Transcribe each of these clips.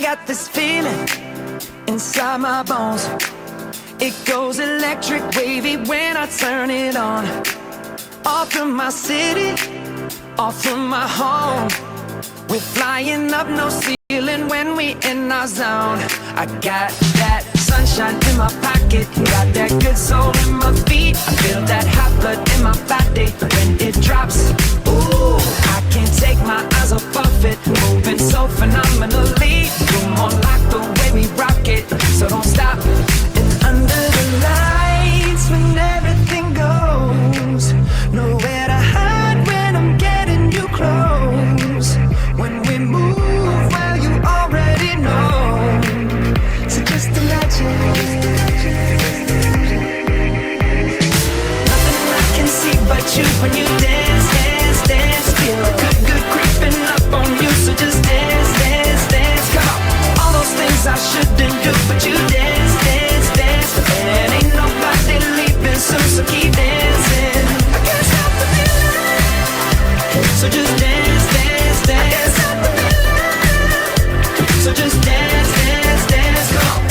got this feeling inside my bones. It goes electric wavy when I turn it on. Off from my city, off from my home. We're flying up, no ceiling when we in our zone. I got that sunshine in my pocket, got that good soul in my feet. I feel that hot blood in my body when it drops. Ooh, I can't take my eyes off of it, moving so phenomenally. You're more like the way we rock it, so don't stop. And under the lights when everything goes, nowhere to hide when I'm getting you close. When we move, well, you already know. So just imagine. Nothing I can see but you when you dance, dance, dance. Feel good, good creeping up on you. So just dance, dance, dance. Come on. All those things I shouldn't do, but you dance, dance, dance. And ain't nobody leaving soon, so keep dancing. I can't stop the feeling. So just dance, dance, dance. I can't stop the feeling. So just dance, dance, dance. Come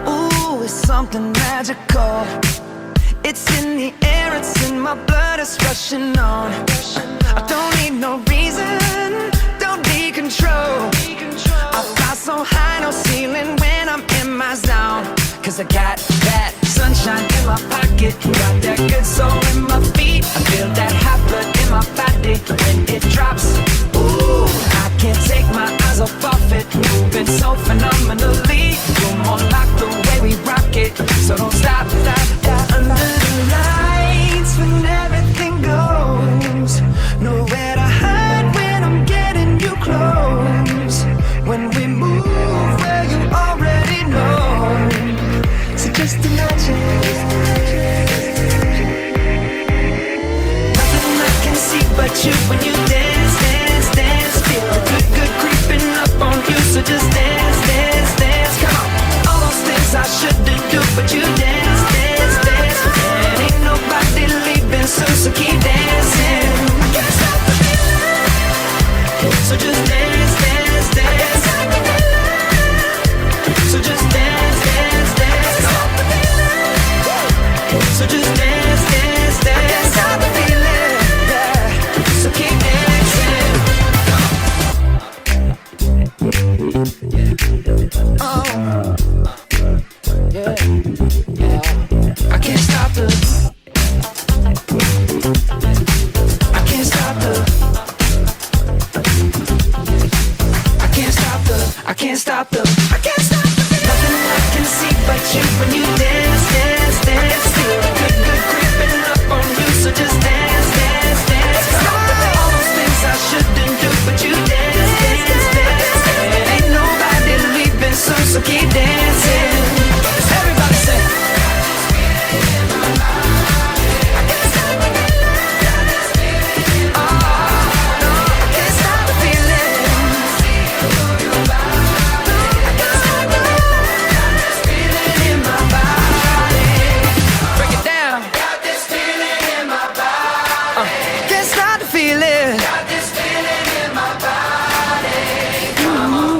on. Ooh, it's something magical. It's in the air, it's in my blood, it's rushing on. I don't need no reason, don't need control. I fly so high, no ceiling when I'm in my zone. Cause I got that sunshine in my pocket, got that good soul in my feet. I feel that hot blood in my body when it drops. Ooh, I can't take my eyes off of it, moving so phenomenally. You're more like the way we rock it, so don't stop, stop, stop. Under the lights when everything goes, nowhere to hide when I'm getting you close. When we move, well, you already know. So just imagine. Nothing I can see but you when you dance, dance, dance. Feel the good, good creeping up on you. So just dance, dance, dance. Come on. All those things I shouldn't do, but you dance, dance, dance. And ain't nobody leaving soon, so keep dancing. I can't stop the feeling. So just dance, dance, dance. I can't stop the feeling. So just dance, dance, dance. Come on. So just dance, dance, dance. I can't stop the feeling, yeah. So keep dancing. Oh, yeah, yeah. I can't stop the. I can't stop the. I can't stop the. I can't stop the. I can't stop the. Nothing I can see but you when you dance, dance, dance. Feel good, good creeping up on you. So just dance, dance, dance. All those things I shouldn't do, but you dance, dance, dance. And ain't nobody leaving soon, so keep dancing. Everybody say. I can't stop the feeling. Oh, no, I can't stop the feeling. I can't stop the feeling in my body. Break it down. Got this feeling in my body. Can't stop the feeling. Got this feeling in my body. Come on.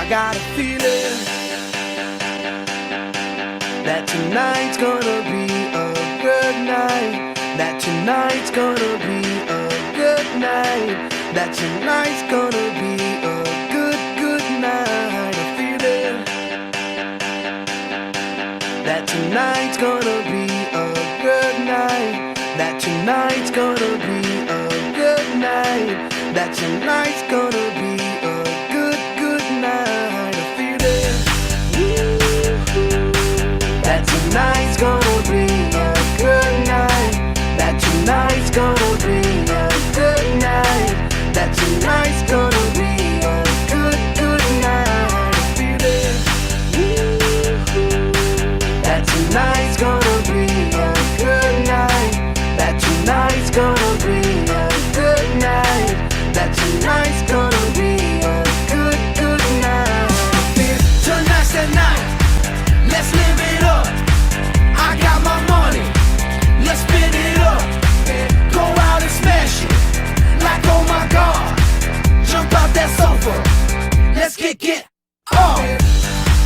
I got a feeling that tonight's gonna be a good night. That tonight's gonna be a good night. That tonight's gonna be a good, good night. A feeling that tonight's gonna be a good night. That tonight's gonna be a good night. That tonight's gonna be a good, good night. A feeling that tonight's gonna be a good night. That tonight's gonna be a good night. That tonight's gonna be a good, good night. A feeling that tonight's gonna be a good night. That tonight's gonna be a good night. That tonight's gonna be a good, good night. Tonight's the night. Let's live it up. I got my money. Let's spin it up. Go out and smash it. Like oh my God. Jump out that sofa. Let's get off.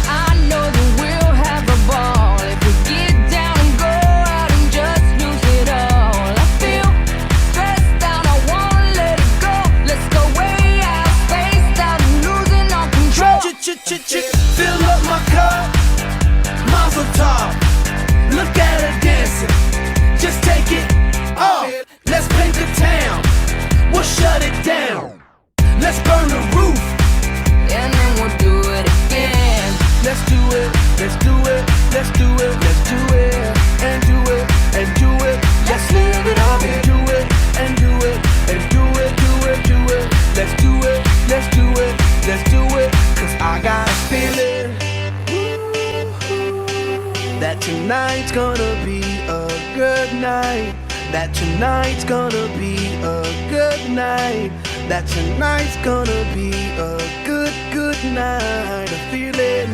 I know that we'll have a ball if we get down and go out and just lose it all. I feel stressed out, I wanna let it go. Let's go way out, spaced out, and losing all control. Fill up my cup, Mazel tov. Look at her dancing, just take it off. Let's paint the town, we'll shut it down. Let's burn the roof, And then we'll do it again. let's do it, let's do it, let's do it, let's do it, and do it, and do it. Let's live it up and do it, and do it, and do it, do it, do it. Let's do it, let's do it, let's do it. Cause I got a feeling that tonight's gonna be a good night. That tonight's gonna be a good night. That tonight's gonna be a good, good night. A feeling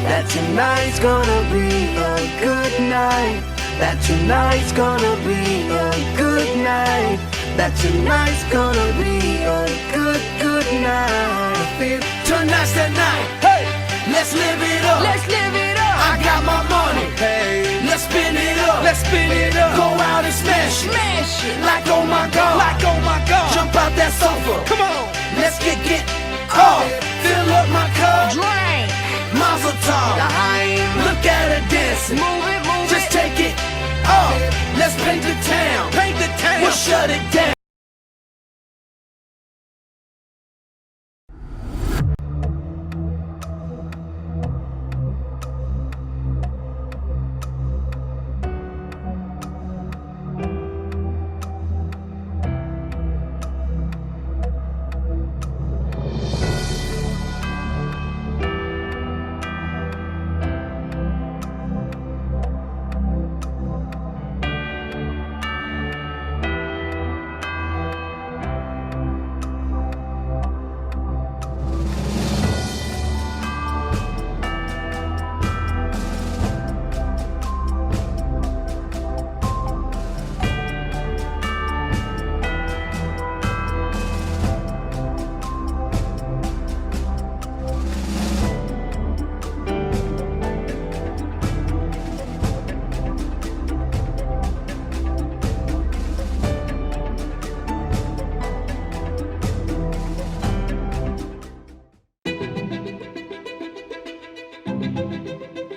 that tonight's gonna be a good night. That tonight's gonna be a good night. That tonight's gonna be a good, good night. I feel tonight's the night. Hey, let's live it up. Let's live it up. I got my money. Hey, let's spin it up. Let's spin it up. Go out and smash it. Smash it. Like oh my God. Like oh my God. Jump out that sofa. Come on. Let's get off. Fill up my cup. Drink. Mazel tov. Look at her dancing. Move it, move Just it. take it off. Let's paint the town. Paint the town. We'll shut it down.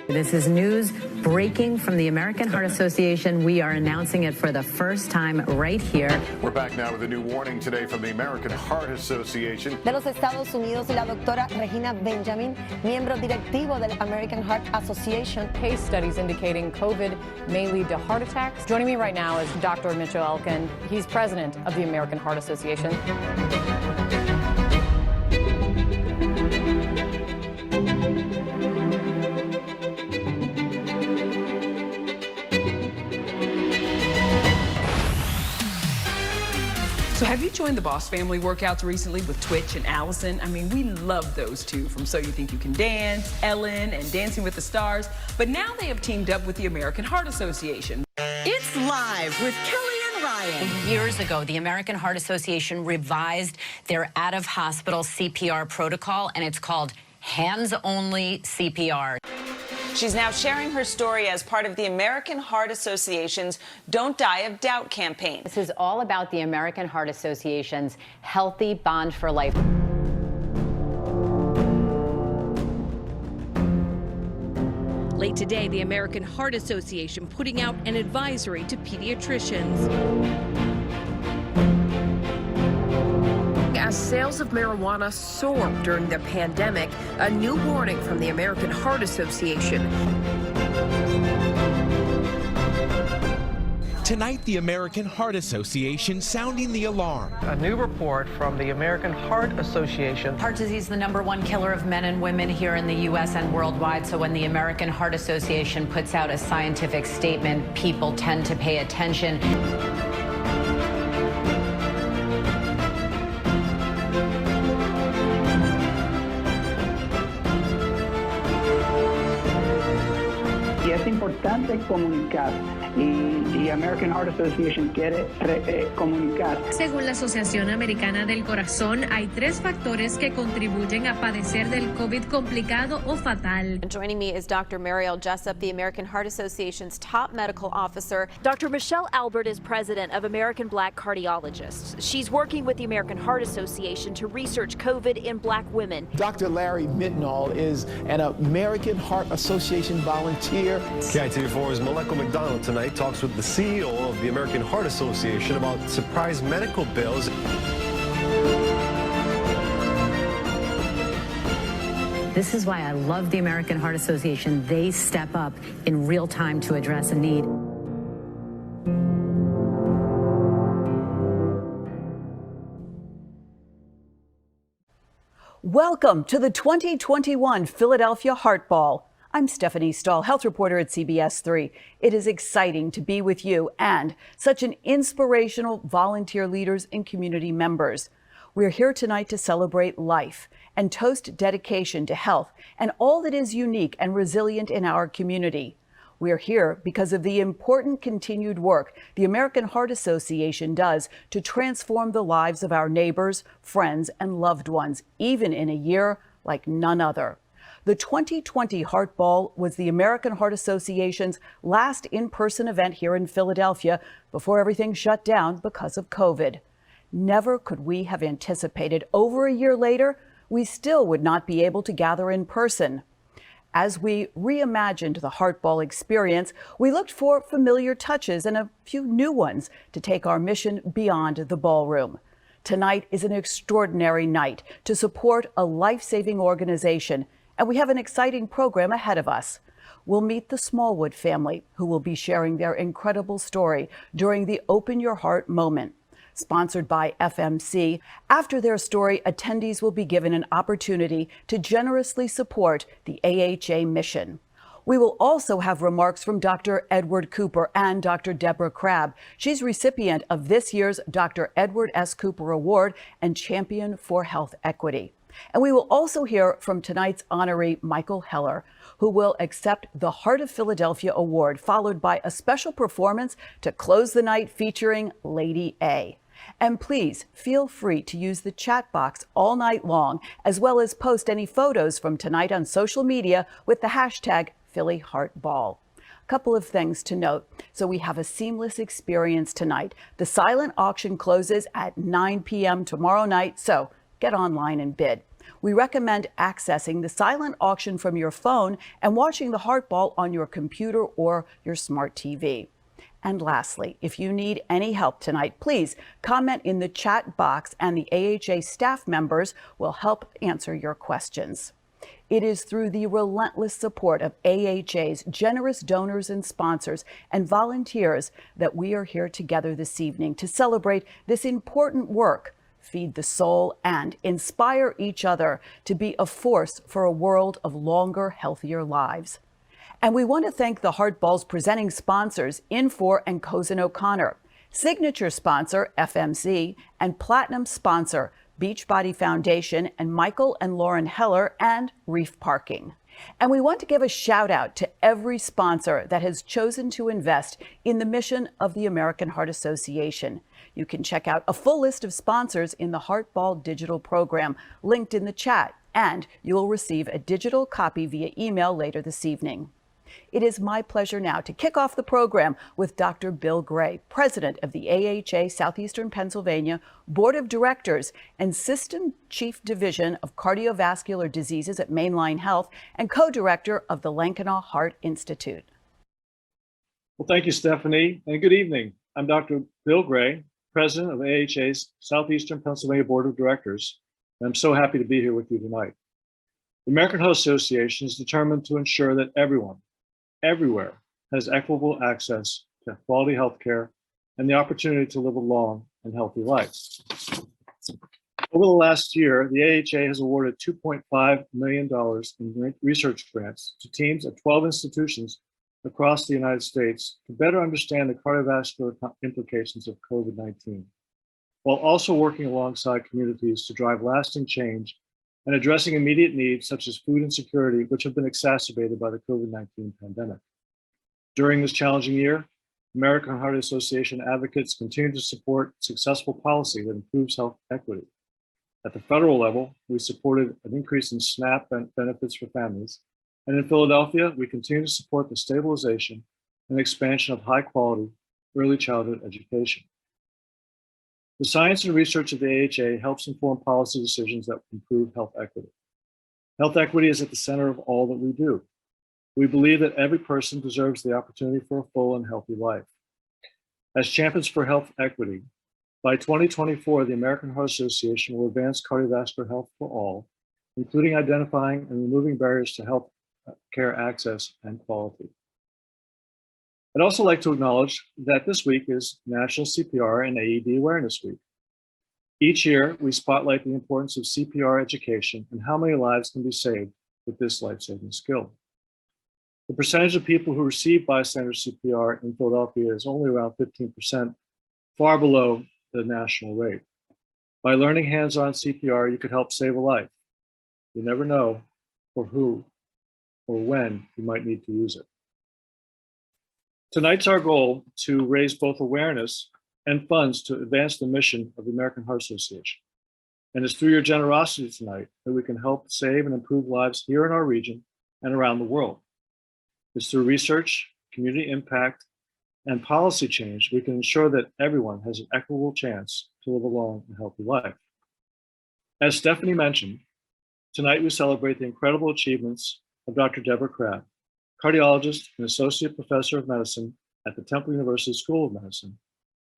This is news breaking from the American Heart Association. We are announcing it for the first time right here. We're back now with a new warning today from the American Heart Association. De los Estados Unidos, la doctora Regina Benjamin, miembro directivo del American Heart Association. Case studies indicating COVID may lead to heart attacks. Joining me right now is Dr. Mitchell Elkin. He's president of the American Heart Association. So have you joined the Boss Family workouts recently with Twitch and Allison? I mean, we love those two from So You Think You Can Dance, Ellen, and Dancing with the Stars. But now they have teamed up with the American Heart Association. It's Live with Kelly and dying. Years ago, the American Heart Association revised their out-of-hospital CPR protocol, and it's called hands-only CPR. She's now sharing her story as part of the American Heart Association's Don't Die of Doubt campaign. This is all about the American Heart Association's Healthy Bond for Life. Late today, the American Heart Association putting out an advisory to pediatricians. As sales of marijuana soared during the pandemic, a new warning from the American Heart Association. Tonight, the American Heart Association sounding the alarm. A new report from the American Heart Association. Heart disease is the #1 killer of men and women here in the U.S. and worldwide. So when the American Heart Association puts out a scientific statement, people tend to pay attention. Es importante comunicar y American Heart Association quiere comunicar. Según la Asociación Americana del Corazón, hay 3 factores que contribuyen a padecer del COVID complicado o fatal. And joining me is Dr. Mariel Jessup, the American Heart Association's top medical officer. Dr. Michelle Albert is president of American Black Cardiologists. She's working with the American Heart Association to research COVID in Black women. Dr. Larry Mittenall is an American Heart Association volunteer. KITV4's Maleko McDonald tonight talks with the CEO of the American Heart Association about surprise medical bills. This is why I love the American Heart Association. They step up in real time to address a need. Welcome to the 2021 Philadelphia Heart Ball. I'm Stephanie Stahl, health reporter at CBS 3. It is exciting to be with you and such an inspirational volunteer leaders and community members. We're here tonight to celebrate life and toast dedication to health and all that is unique and resilient in our community. We're here because of the important continued work the American Heart Association does to transform the lives of our neighbors, friends, and loved ones, even in a year like none other. The 2020 Heart Ball was the American Heart Association's last in-person event here in Philadelphia before everything shut down because of COVID. Never could we have anticipated over a year later, we still would not be able to gather in person. As we reimagined the Heart Ball experience, we looked for familiar touches and a few new ones to take our mission beyond the ballroom. Tonight is an extraordinary night to support a life-saving organization, and we have an exciting program ahead of us. We'll meet the Smallwood family, who will be sharing their incredible story during the Open Your Heart moment. Sponsored by FMC, after their story, attendees will be given an opportunity to generously support the AHA mission. We will also have remarks from Dr. Edward Cooper and Dr. Deborah Crabb. She's recipient of this year's Dr. Edward S. Cooper Award and Champion for Health Equity. And we will also hear from tonight's honoree, Michael Heller, who will accept the Heart of Philadelphia Award, followed by a special performance to close the night featuring Lady A. And please feel free to use the chat box all night long, as well as post any photos from tonight on social media with the hashtag #PhillyHeartBall. A couple of things to note. So we have a seamless experience tonight. The silent auction closes at 9 p.m. tomorrow night, so get online and bid. We recommend accessing the silent auction from your phone and watching the Heart Ball on your computer or your smart TV. And lastly, if you need any help tonight, please comment in the chat box and the AHA staff members will help answer your questions. It is through the relentless support of AHA's generous donors and sponsors and volunteers that we are here together this evening to celebrate this important work, feed the soul, and inspire each other to be a force for a world of longer, healthier lives. And we want to thank the Heart Ball's presenting sponsors, Infor and Cozen O'Connor, signature sponsor, FMC, and platinum sponsor, Beachbody Foundation, and Michael and Lauren Heller, and Reef Parking. And we want to give a shout out to every sponsor that has chosen to invest in the mission of the American Heart Association. You can check out a full list of sponsors in the Heartball digital program linked in the chat, and you will receive a digital copy via email later this evening. It is my pleasure now to kick off the program with Dr. Bill Gray, president of the AHA Southeastern Pennsylvania Board of Directors and System Chief Division of Cardiovascular Diseases at Mainline Health and co-director of the Lankenau Heart Institute. Well, thank you, Stephanie, and good evening. I'm Dr. Bill Gray, president of AHA's Southeastern Pennsylvania Board of Directors, and I'm so happy to be here with you tonight. The American Heart Association is determined to ensure that everyone, everywhere, has equitable access to quality health care and the opportunity to live a long and healthy life. Over the last year, the AHA has awarded $2.5 million in research grants to teams at 12 institutions across the United States to better understand the cardiovascular implications of COVID-19, while also working alongside communities to drive lasting change and addressing immediate needs such as food insecurity, which have been exacerbated by the COVID-19 pandemic. During this challenging year, American Heart Association advocates continue to support successful policy that improves health equity. At the federal level, we supported an increase in SNAP benefits for families. And in Philadelphia, we continue to support the stabilization and expansion of high-quality early childhood education. The science and research of the AHA helps inform policy decisions that improve health equity. Health equity is at the center of all that we do. We believe that every person deserves the opportunity for a full and healthy life. As champions for health equity, by 2024, the American Heart Association will advance cardiovascular health for all, including identifying and removing barriers to health care access and quality. I'd also like to acknowledge that this week is National CPR and AED Awareness Week. Each year, we spotlight the importance of CPR education and how many lives can be saved with this life-saving skill. The percentage of people who receive bystander CPR in Philadelphia is only around 15%, far below the national rate. By learning hands-on CPR, you could help save a life. You never know for who or when you might need to use it. Tonight's our goal to raise both awareness and funds to advance the mission of the American Heart Association. And it's through your generosity tonight that we can help save and improve lives here in our region and around the world. It's through research, community impact, and policy change we can ensure that everyone has an equitable chance to live a long and healthy life. As Stephanie mentioned, tonight we celebrate the incredible achievements of Dr. Deborah Crabb, cardiologist and associate professor of medicine at the Temple University School of Medicine,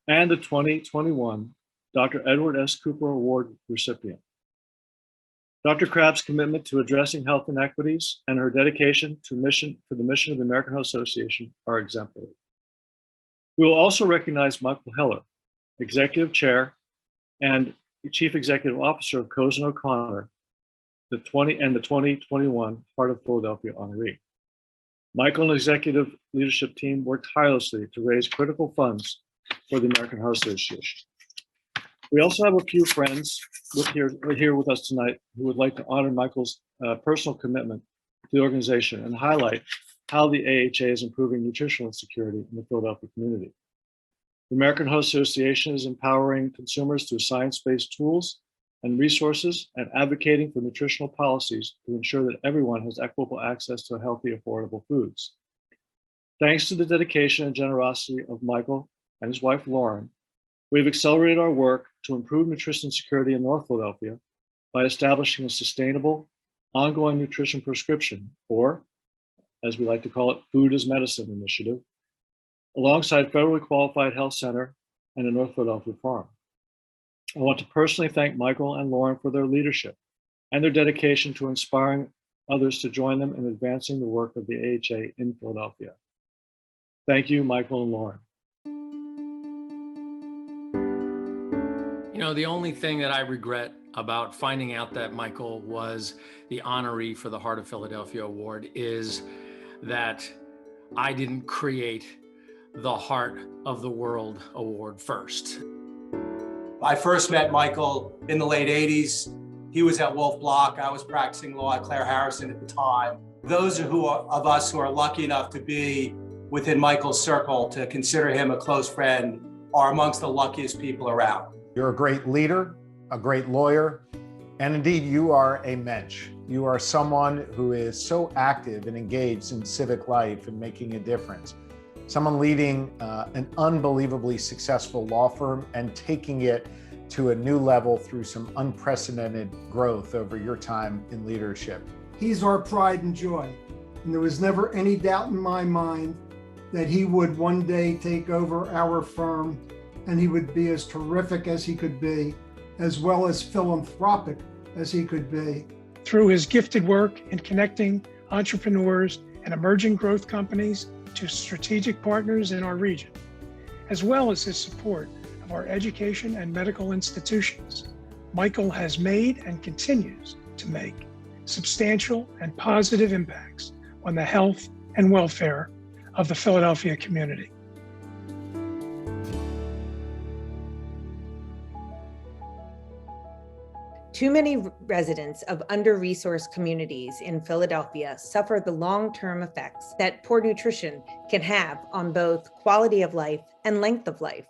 and the 2021 Dr. Edward S. Cooper Award recipient. Dr. Crabb's commitment to addressing health inequities and her dedication to the mission of the American Heart Association are exemplary. We will also recognize Michael Heller, Executive Chair and Chief Executive Officer of Cozen O'Connor, the 2021 Heart of Philadelphia honoree. Michael and the executive leadership team worked tirelessly to raise critical funds for the American Heart Association. We also have a few friends here with us tonight who would like to honor Michael's personal commitment to the organization and highlight how the AHA is improving nutritional security in the Philadelphia community. The American Heart Association is empowering consumers through science-based tools and resources and advocating for nutritional policies to ensure that everyone has equitable access to healthy, affordable foods. Thanks to the dedication and generosity of Michael and his wife, Lauren, we've accelerated our work to improve nutrition security in North Philadelphia by establishing a sustainable, ongoing nutrition prescription, or as we like to call it, Food as Medicine initiative, alongside federally qualified health center and a North Philadelphia farm. I want to personally thank Michael and Lauren for their leadership and their dedication to inspiring others to join them in advancing the work of the AHA in Philadelphia. Thank you, Michael and Lauren. You know, the only thing that I regret about finding out that Michael was the honoree for the Heart of Philadelphia Award is that I didn't create the Heart of the World Award first. I first met Michael in the late 80s. He was at Wolf Block. I was practicing law at Claire Harrison at the time. Those of us who are lucky enough to be within Michael's circle, to consider him a close friend, are amongst the luckiest people around. You're a great leader, a great lawyer, and indeed you are a mensch. You are someone who is so active and engaged in civic life and making a difference. Someone leading an unbelievably successful law firm and taking it to a new level through some unprecedented growth over your time in leadership. He's our pride and joy. And there was never any doubt in my mind that he would one day take over our firm, and he would be as terrific as he could be, as well as philanthropic as he could be. Through his gifted work in connecting entrepreneurs and emerging growth companies to strategic partners in our region, as well as his support of our education and medical institutions, Michael has made and continues to make substantial and positive impacts on the health and welfare of the Philadelphia community. Too many residents of under-resourced communities in Philadelphia suffer the long-term effects that poor nutrition can have on both quality of life and length of life.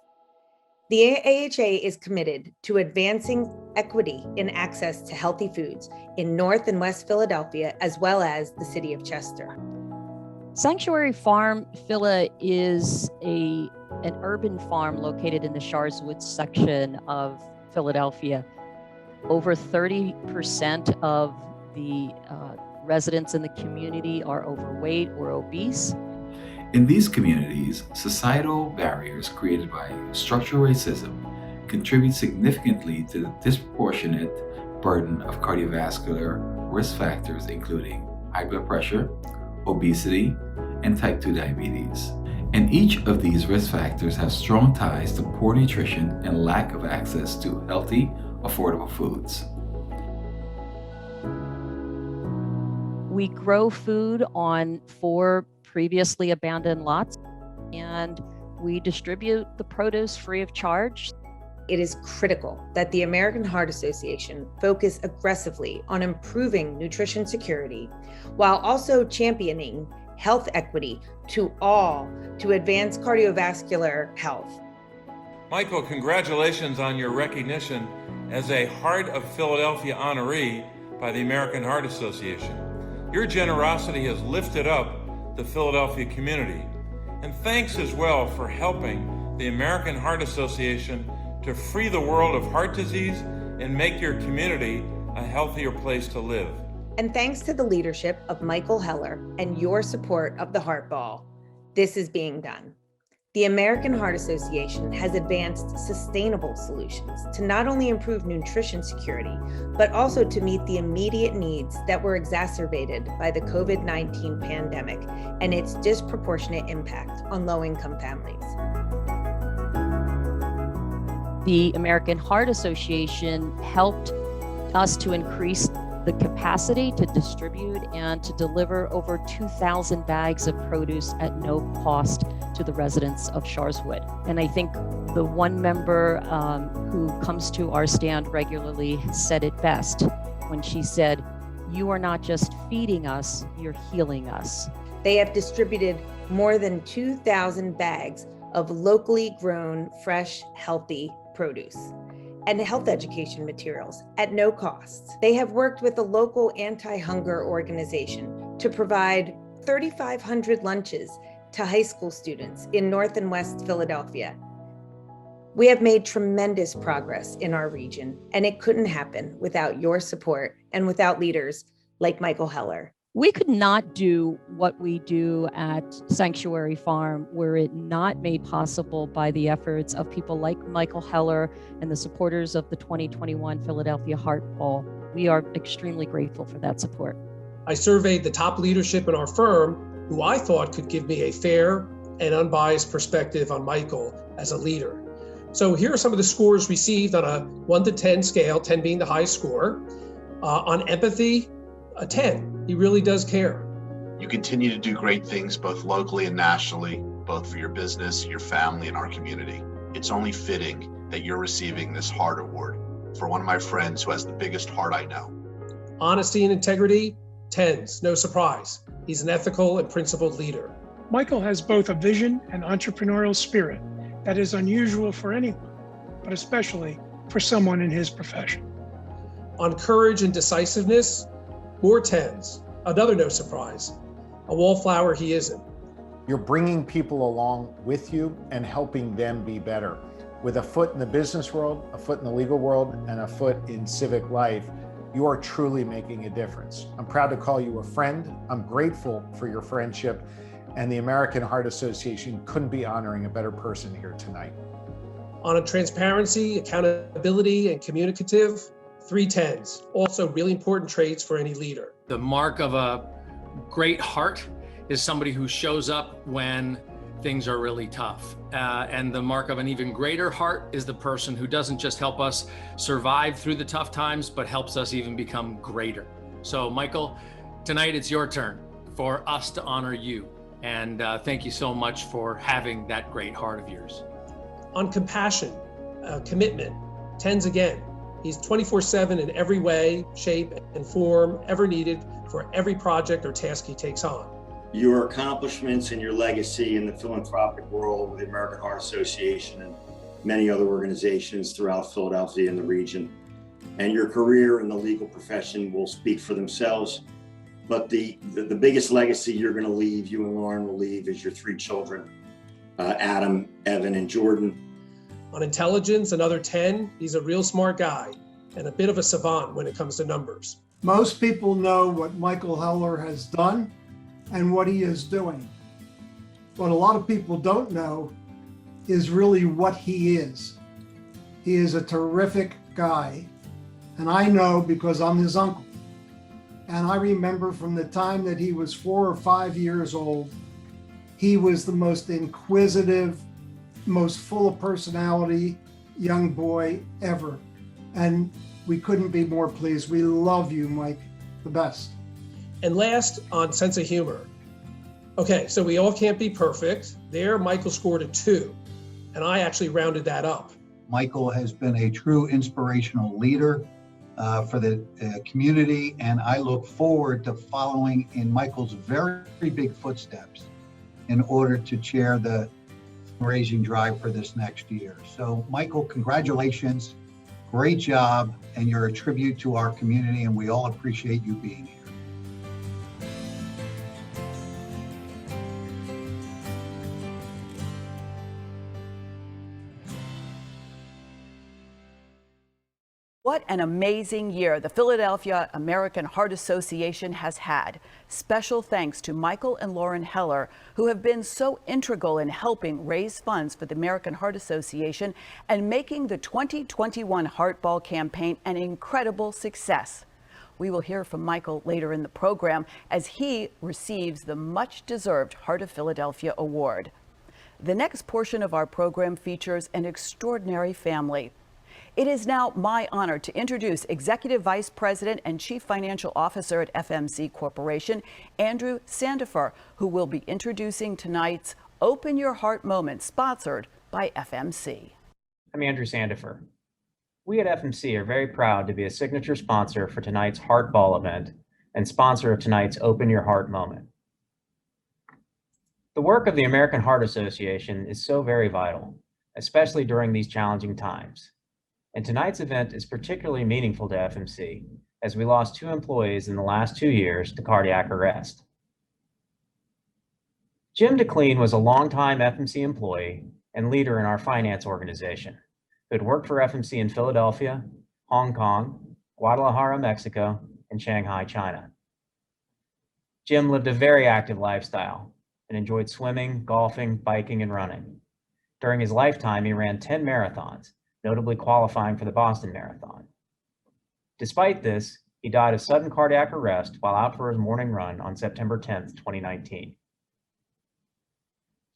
The AHA is committed to advancing equity in access to healthy foods in North and West Philadelphia, as well as the city of Chester. Sanctuary Farm Phila is an urban farm located in the Sharswood section of Philadelphia. Over 30% of the residents in the community are overweight or obese. In these communities, societal barriers created by structural racism contribute significantly to the disproportionate burden of cardiovascular risk factors, including high blood pressure, obesity, and type 2 diabetes. And each of these risk factors have strong ties to poor nutrition and lack of access to healthy, affordable foods. We grow food on 4 previously abandoned lots, and we distribute the produce free of charge. It is critical that the American Heart Association focus aggressively on improving nutrition security while also championing health equity to all to advance cardiovascular health. Michael, congratulations on your recognition as a Heart of Philadelphia honoree by the American Heart Association. Your generosity has lifted up the Philadelphia community. And thanks as well for helping the American Heart Association to free the world of heart disease and make your community a healthier place to live. And thanks to the leadership of Michael Heller and your support of the Heart Ball, this is being done. The American Heart Association has advanced sustainable solutions to not only improve nutrition security, but also to meet the immediate needs that were exacerbated by the COVID-19 pandemic and its disproportionate impact on low-income families. The American Heart Association helped us to increase the capacity to distribute and to deliver over 2,000 bags of produce at no cost to the residents of Sharswood. And I think the one member who comes to our stand regularly said it best when she said, "You are not just feeding us, you're healing us." They have distributed more than 2,000 bags of locally grown, fresh, healthy produce and health education materials at no cost. They have worked with a local anti-hunger organization to provide 3,500 lunches to high school students in North and West Philadelphia. We have made tremendous progress in our region, and it couldn't happen without your support and without leaders like Michael Heller. We could not do what we do at Sanctuary Farm were it not made possible by the efforts of people like Michael Heller and the supporters of the 2021 Philadelphia Heart Ball. We are extremely grateful for that support. I surveyed the top leadership in our firm who I thought could give me a fair and unbiased perspective on Michael as a leader. So here are some of the scores received on a 1 to 10 scale, 10 being the highest score. On empathy, a 10. He really does care. You continue to do great things both locally and nationally, both for your business, your family, and our community. It's only fitting that you're receiving this heart award for one of my friends who has the biggest heart I know. Honesty and integrity, tens, no surprise. He's an ethical and principled leader. Michael has both a vision and entrepreneurial spirit that is unusual for anyone, but especially for someone in his profession. On courage and decisiveness, more tens, another no surprise. A wallflower he isn't. You're bringing people along with you and helping them be better. With a foot in the business world, a foot in the legal world, and a foot in civic life, you are truly making a difference. I'm proud to call you a friend. I'm grateful for your friendship, and the American Heart Association couldn't be honoring a better person here tonight. On a transparency, accountability, and communicative, 3 tens. Also really important traits for any leader. The mark of a great heart is somebody who shows up when things are really tough. And the mark of an even greater heart is the person who doesn't just help us survive through the tough times, but helps us even become greater. So Michael, tonight it's your turn for us to honor you. And thank you so much for having that great heart of yours. On compassion, commitment, tens again. He's 24/7 in every way, shape, and form ever needed for every project or task he takes on. Your accomplishments and your legacy in the philanthropic world with the American Heart Association and many other organizations throughout Philadelphia and the region, and your career in the legal profession will speak for themselves. But the biggest legacy you're going to leave, you and Lauren will leave, is your 3 children, Adam, Evan, and Jordan. On intelligence, another 10, he's a real smart guy and a bit of a savant when it comes to numbers. Most people know what Michael Heller has done and what he is doing. What a lot of people don't know is really what he is. He is a terrific guy, and I know because I'm his uncle. And I remember from the time that he was 4 or 5 years old, he was the most inquisitive, most full of personality young boy ever. And we couldn't be more pleased. We love you, Mike, the best. And last, on sense of humor. Okay, so we all can't be perfect. There, Michael scored a 2, and I actually rounded that up. Michael has been a true inspirational leader for the community, and I look forward to following in Michael's very big footsteps in order to chair the fundraising drive for this next year. So, Michael, congratulations. Great job, and you're a tribute to our community, and we all appreciate you being here. What an amazing year the Philadephia American Heart Association has had. Special thanks to Michael and Lauren Heller, who have been so integral in helping raise funds for the American Heart Association and making the 2021 Heart Ball campaign an incredible success. We will hear from Michael later in the program as he receives the much-deserved Heart of Philadelphia Award. The next portion of our program features an extraordinary family. It is now my honor to introduce Executive Vice President and Chief Financial Officer at FMC Corporation, Andrew Sandifer, who will be introducing tonight's Open Your Heart moment, sponsored by FMC. I'm Andrew Sandifer. We at FMC are very proud to be a signature sponsor for tonight's Heart Ball event and sponsor of tonight's Open Your Heart moment. The work of the American Heart Association is so very vital, especially during these challenging times. And tonight's event is particularly meaningful to FMC, as we lost 2 employees in the last 2 years to cardiac arrest. Jim DeClean was a longtime FMC employee and leader in our finance organization, who had worked for FMC in Philadelphia, Hong Kong, Guadalajara, Mexico, and Shanghai, China. Jim lived a very active lifestyle and enjoyed swimming, golfing, biking, and running. During his lifetime, he ran 10 marathons, notably qualifying for the Boston Marathon. Despite this, he died of sudden cardiac arrest while out for his morning run on September 10th, 2019.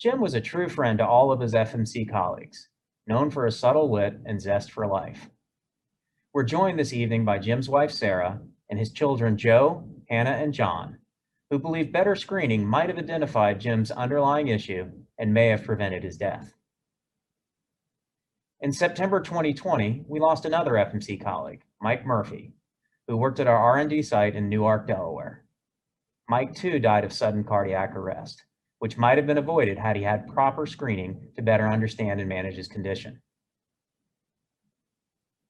Jim was a true friend to all of his FMC colleagues, known for his subtle wit and zest for life. We're joined this evening by Jim's wife, Sarah, and his children, Joe, Hannah, and John, who believe better screening might have identified Jim's underlying issue and may have prevented his death. In September 2020, we lost another FMC colleague, Mike Murphy, who worked at our R&D site in Newark, Delaware. Mike too died of sudden cardiac arrest, which might have been avoided had he had proper screening to better understand and manage his condition.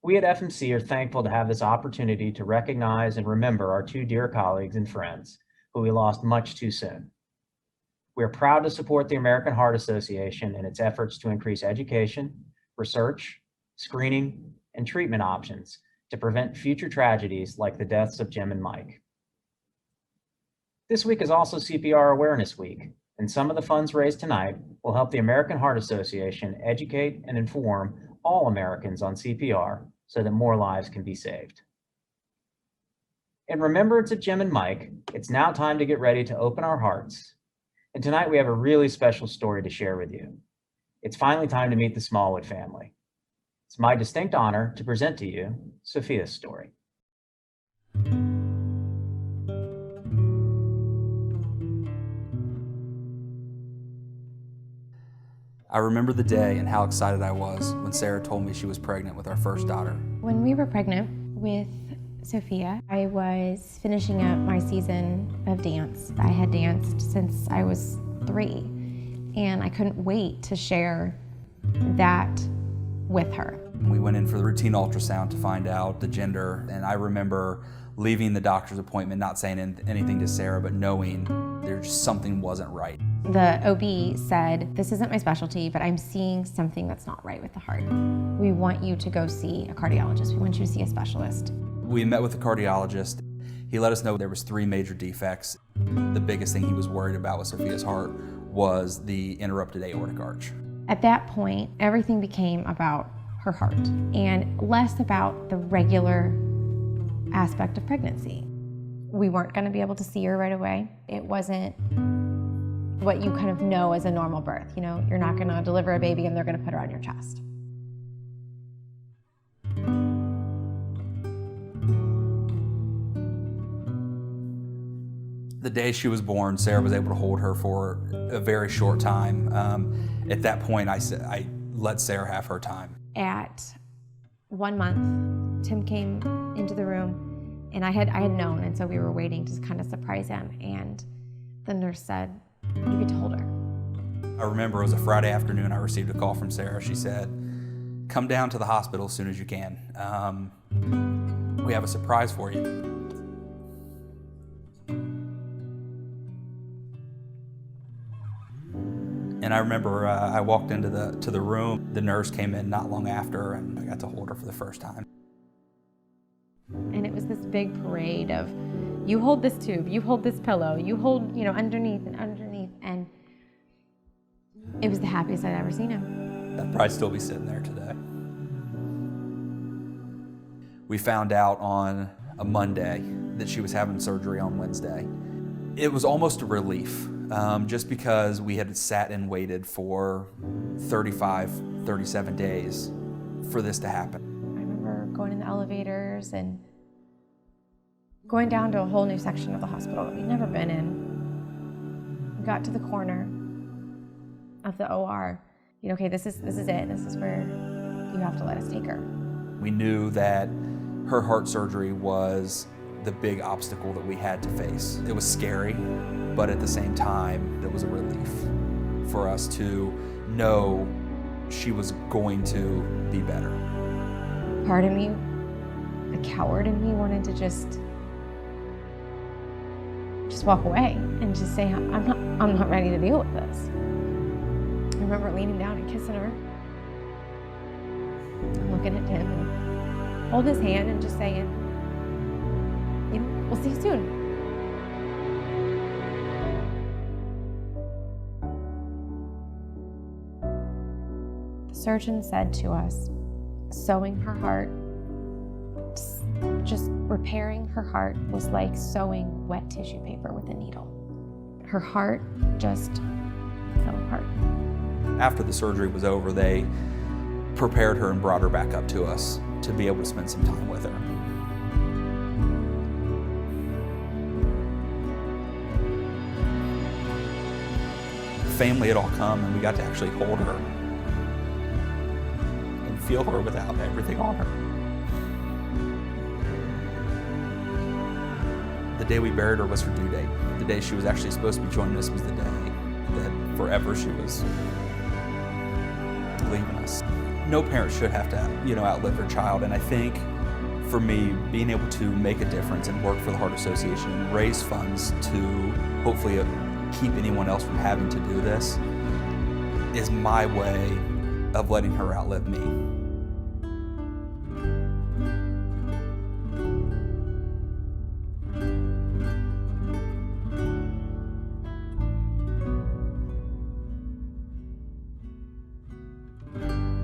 We at FMC are thankful to have this opportunity to recognize and remember our two dear colleagues and friends who we lost much too soon. We are proud to support the American Heart Association in its efforts to increase education, research, screening, and treatment options to prevent future tragedies like the deaths of Jim and Mike. This week is also CPR Awareness Week, and some of the funds raised tonight will help the American Heart Association educate and inform all Americans on CPR so that more lives can be saved. In remembrance of Jim and Mike, it's now time to get ready to open our hearts. And tonight we have a really special story to share with you. It's finally time to meet the Smallwood family. It's my distinct honor to present to you Sophia's story. I remember the day and how excited I was when Sarah told me she was pregnant with our first daughter. When we were pregnant with Sophia, I was finishing up my season of dance. I had danced since I was 3, and I couldn't wait to share that with her. We went in for the routine ultrasound to find out the gender, and I remember leaving the doctor's appointment, not saying anything to Sarah, but knowing there just something wasn't right. The OB said, "This isn't my specialty, but I'm seeing something that's not right with the heart. We want you to go see a cardiologist. We want you to see a specialist." We met with the cardiologist. He let us know there was 3 major defects. The biggest thing he was worried about with Sophia's heart was the interrupted aortic arch. At that point, everything became about her heart and less about the regular aspect of pregnancy. We weren't going to be able to see her right away. It wasn't what you kind of know as a normal birth. You know, you're not going to deliver a baby and they're going to put her on your chest. The day she was born, Sarah was able to hold her for a very short time. At that point, I let Sarah have her time. At 1 month, Tim came into the room, and I had known, and so we were waiting to kind of surprise him. And the nurse said, "You get to hold her." I remember it was a Friday afternoon. I received a call from Sarah. She said, "Come down to the hospital as soon as you can. We have a surprise for you." And I remember I walked into the room. The nurse came in not long after, and I got to hold her for the first time. And it was this big parade of, you hold this tube, you hold this pillow, you hold, underneath and underneath. And it was the happiest I'd ever seen him. I'd probably still be sitting there today. We found out on a Monday that she was having surgery on Wednesday. It was almost a relief. Just because we had sat and waited for 35, 37 days for this to happen. I remember going in the elevators and going down to a whole new section of the hospital that we'd never been in. We got to the corner of the OR. Okay, this is it. This is where you have to let us take her. We knew that her heart surgery was the big obstacle that we had to face. It was scary, but at the same time, it was a relief for us to know she was going to be better. Part of me, the coward in me, wanted to just walk away and just say, I'm not ready to deal with this. I remember leaning down and kissing her and looking at him and holding his hand and just saying, we'll see you soon. The surgeon said to us, sewing her heart, just repairing her heart was like sewing wet tissue paper with a needle. Her heart just fell apart. After the surgery was over, they prepared her and brought her back up to us to be able to spend some time with her. The family had all come and we got to actually hold her and feel her without everything on her. The day we buried her was her due date. The day she was actually supposed to be joining us was the day that forever she was leaving us. No parent should have to, outlive their child, and I think for me, being able to make a difference and work for the Heart Association and raise funds to hopefully keep anyone else from having to do this is my way of letting her outlive me.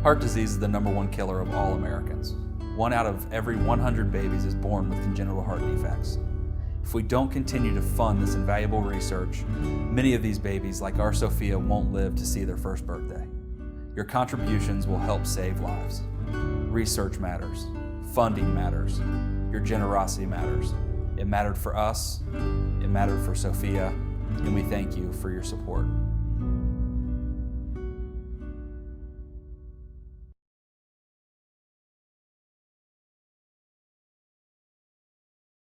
Heart disease is the #1 killer of all Americans. 1 out of every 100 babies is born with congenital heart defects. If we don't continue to fund this invaluable research, many of these babies, like our Sophia, won't live to see their first birthday. Your contributions will help save lives. Research matters. Funding matters. Your generosity matters. It mattered for us. It mattered for Sophia, and we thank you for your support.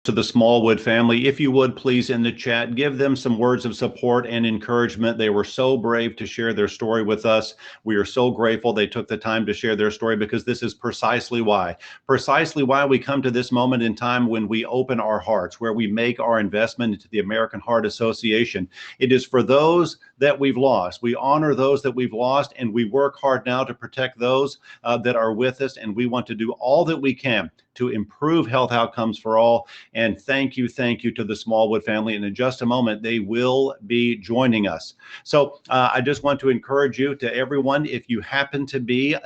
To the Smallwood family, if you would please in the chat, give them some words of support and encouragement. They were so brave to share their story with us. We are so grateful they took the time to share their story, because this is precisely why we come to this moment in time when we open our hearts, where we make our investment into the American Heart Association. It is for those that we've lost. We honor those that we've lost, and we work hard now to protect those that are with us, and we want to do all that we can to improve health outcomes for all. And thank you to the Smallwood family. And in just a moment, they will be joining us. So I just want to encourage you, to everyone, if you happen to be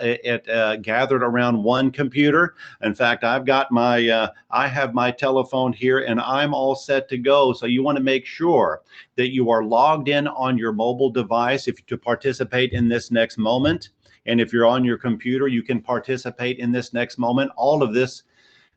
gathered around one computer. In fact, I've got I have my telephone here, and I'm all set to go. So you want to make sure that you are logged in on your mobile device to participate in this next moment. And if you're on your computer, you can participate in this next moment. All of this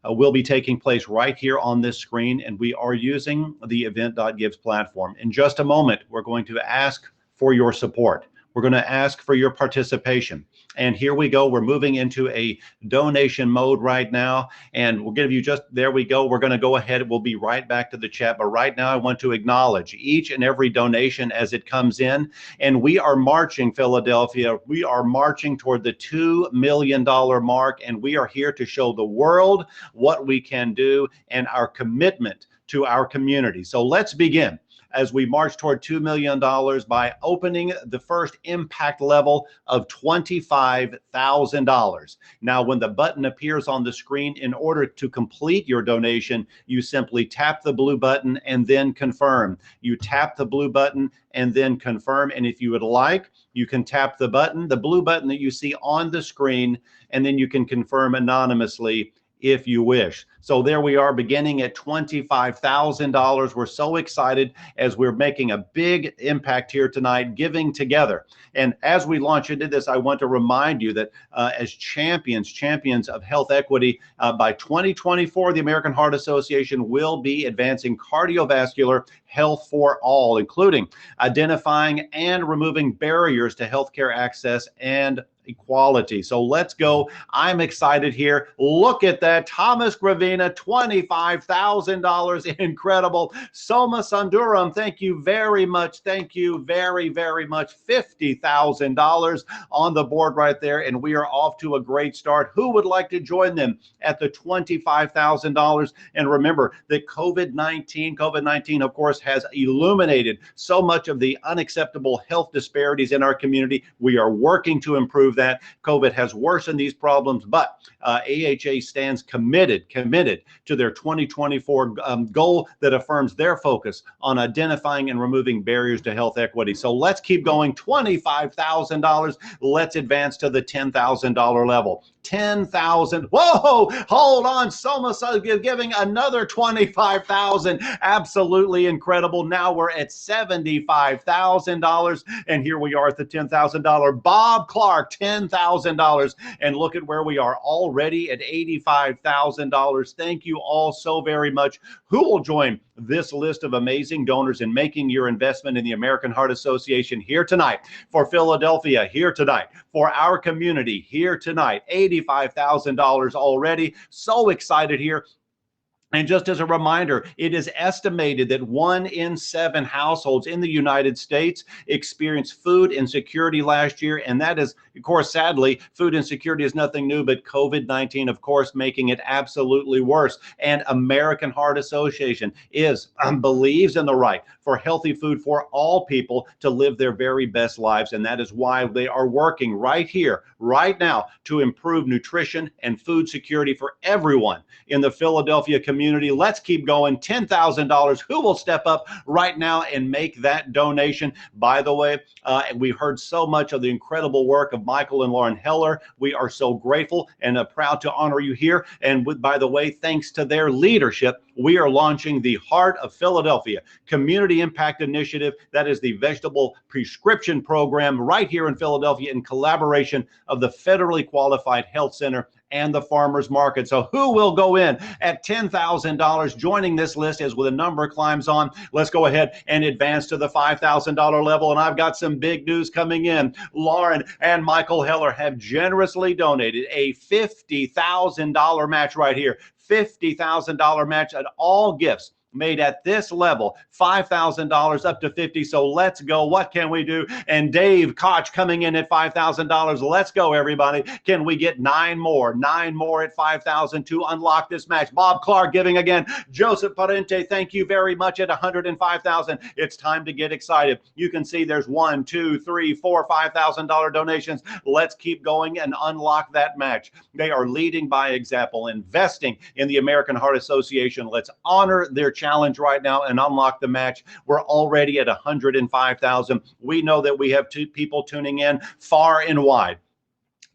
will be taking place right here on this screen, and we are using the event.gives platform. In just a moment, we're going to ask for your support. We're going to ask for your participation. And here we go. We're moving into a donation mode right now. And we'll give you there we go. We're going to go ahead. We'll be right back to the chat. But right now, I want to acknowledge each and every donation as it comes in. And we are marching, Philadephia. We are marching toward the $2 million mark. And we are here to show the world what we can do and our commitment to our community. So let's begin as we march toward $2 million by opening the first impact level of $25,000. Now, when the button appears on the screen, in order to complete your donation, you simply tap the blue button and then confirm. You tap the blue button and then confirm. And if you would like, you can tap the blue button that you see on the screen, and then you can confirm anonymously if you wish. So there we are, beginning at $25,000. We're so excited as we're making a big impact here tonight, giving together. And as we launch into this, I want to remind you that as champions of health equity, by 2024, the American Heart Association will be advancing cardiovascular health for all, including identifying and removing barriers to healthcare access and equality. So let's go. I'm excited here. Look at that. Thomas Gravina, $25,000. Incredible. Soma Sundaram, thank you very much. Thank you very, very much. $50,000 on the board right there. And we are off to a great start. Who would like to join them at the $25,000? And remember that COVID-19, of course, has illuminated so much of the unacceptable health disparities in our community. We are working to improve that. COVID has worsened these problems, but AHA stands committed to their 2024 goal that affirms their focus on identifying and removing barriers to health equity. So let's keep going. $25,000. Let's advance to the $10,000 level. 10,000. Whoa, hold on. Soma giving another 25,000. Absolutely incredible. Now we're at $75,000. And here we are at the $10,000. Bob Clark, $10,000. And look at where we are already at $85,000. Thank you all so very much. Who will join this list of amazing donors and making your investment in the American Heart Association here tonight, for Philadelphia here tonight, for our community here tonight. $85,000 already. So excited here. And just as a reminder, it is estimated that 1 in 7 households in the United States experienced food insecurity last year. And that is, of course, sadly, food insecurity is nothing new, but COVID-19, of course, making it absolutely worse. And American Heart Association believes in the right for healthy food for all people to live their very best lives. And that is why they are working right here, right now, to improve nutrition and food security for everyone in the Philadelphia community. Let's keep going. $10,000. Who will step up right now and make that donation? By the way, we've heard so much of the incredible work of Michael and Lauren Heller. We are so grateful and proud to honor you here. And by the way, thanks to their leadership, we are launching the Heart of Philadelphia Community Impact Initiative. That is the vegetable prescription program right here in Philadelphia in collaboration of the Federally Qualified Health Center and the farmers market. So who will go in at $10,000 joining this list as the number climbs on? Let's go ahead and advance to the $5,000 level. And I've got some big news coming in. Lauren and Michael Heller have generously donated a $50,000 match right here. $50,000 match at all gifts made at this level, $5,000 up to $50,000. So let's go. What can we do? And Dave Koch coming in at $5,000. Let's go, everybody. Can we get 9 more? 9 more at $5,000 to unlock this match. Bob Clark giving again. Joseph Parente, thank you very much at $105,000. It's time to get excited. You can see there's 1, 2, 3, 4, $5,000 donations. Let's keep going and unlock that match. They are leading by example, investing in the American Heart Association. Let's honor their challenge right now and unlock the match. We're already at $105,000. We know that we have 2 people tuning in far and wide,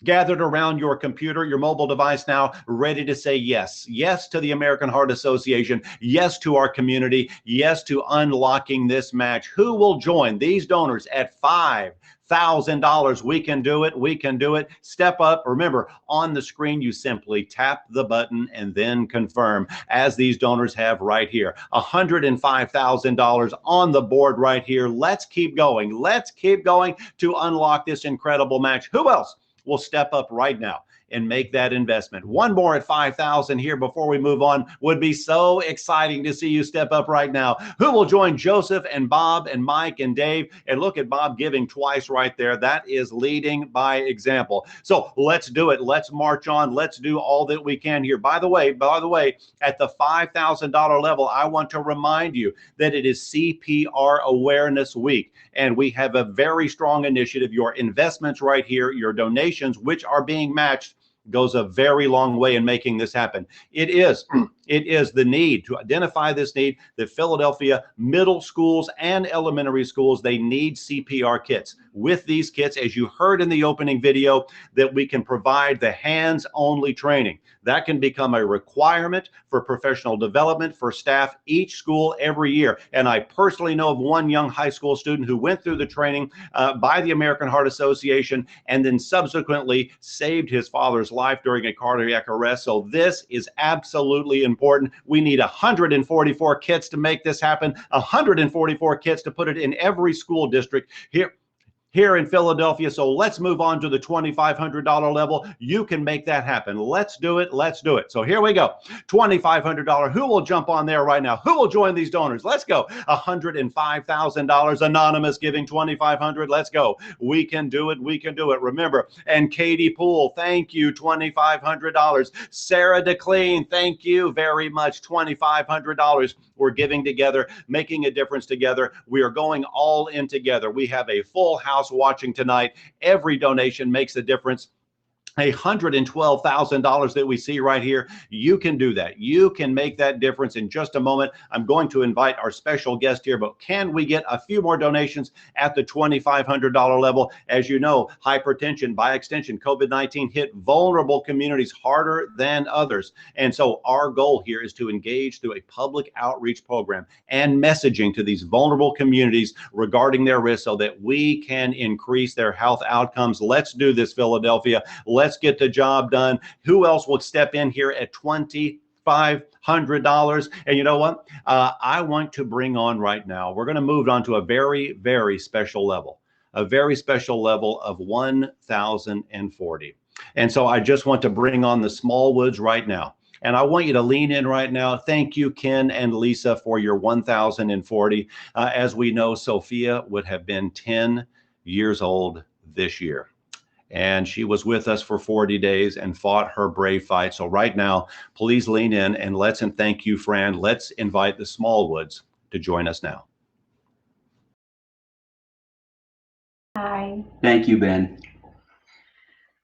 gathered around your computer, your mobile device now, ready to say yes. Yes to the American Heart Association. Yes to our community. Yes to unlocking this match. Who will join these donors at $5,000? We can do it. We can do it. Step up. Remember, on the screen, you simply tap the button and then confirm, as these donors have right here. $105,000 on the board right here. Let's keep going. Let's keep going to unlock this incredible match. Who else will step up right now and make that investment? One more at $5,000 here before we move on. Would be so exciting to see you step up right now. Who will join Joseph and Bob and Mike and Dave? And look at Bob giving twice right there. That is leading by example. So let's do it. Let's march on. Let's do all that we can here. By the way, at the $5,000 level, I want to remind you that it is CPR Awareness Week. And we have a very strong initiative. Your investments right here, your donations, which are being matched, goes a very long way in making this happen. It is the need to identify this need that Philadelphia middle schools and elementary schools, they need CPR kits. With these kits, as you heard in the opening video, that we can provide the hands-only training. That can become a requirement for professional development for staff each school every year. And I personally know of one young high school student who went through the training by the American Heart Association and then subsequently saved his father's life during a cardiac arrest. So this is absolutely important. We need 144 kits to make this happen, 144 kits to put it in every school district here in Philadelphia. So let's move on to the $2,500 level. You can make that happen. Let's do it. Let's do it. So here we go. $2,500. Who will jump on there right now? Who will join these donors? Let's go. $105,000. Anonymous giving $2,500. Let's go. We can do it. We can do it. Remember, and Katie Poole, thank you. $2,500. Sarah DeClean, thank you very much. $2,500. We're giving together, making a difference together. We are going all in together. We have a full house watching tonight. Every donation makes a difference. $112,000 that we see right here. You can do that. You can make that difference. In just a moment, I'm going to invite our special guest here, but can we get a few more donations at the $2,500 level? As you know, hypertension, by extension, COVID-19 hit vulnerable communities harder than others. And so our goal here is to engage through a public outreach program and messaging to these vulnerable communities regarding their risk so that we can increase their health outcomes. Let's do this, Philadelphia. Let's get the job done. Who else will step in here at $2,500? $500. And you know what? I want to bring on right now, we're going to move on to a very, very special level, a very special level of 1,040. And so I just want to bring on the Smallwoods right now. And I want you to lean in right now. Thank you, Ken and Lisa, for your 1,040. As we know, Sophia would have been 10 years old this year. And she was with us for 40 days and fought her brave fight. So right now, please lean in and thank you, Fran. Let's invite the Smallwoods to join us now. Hi. Thank you, Ben.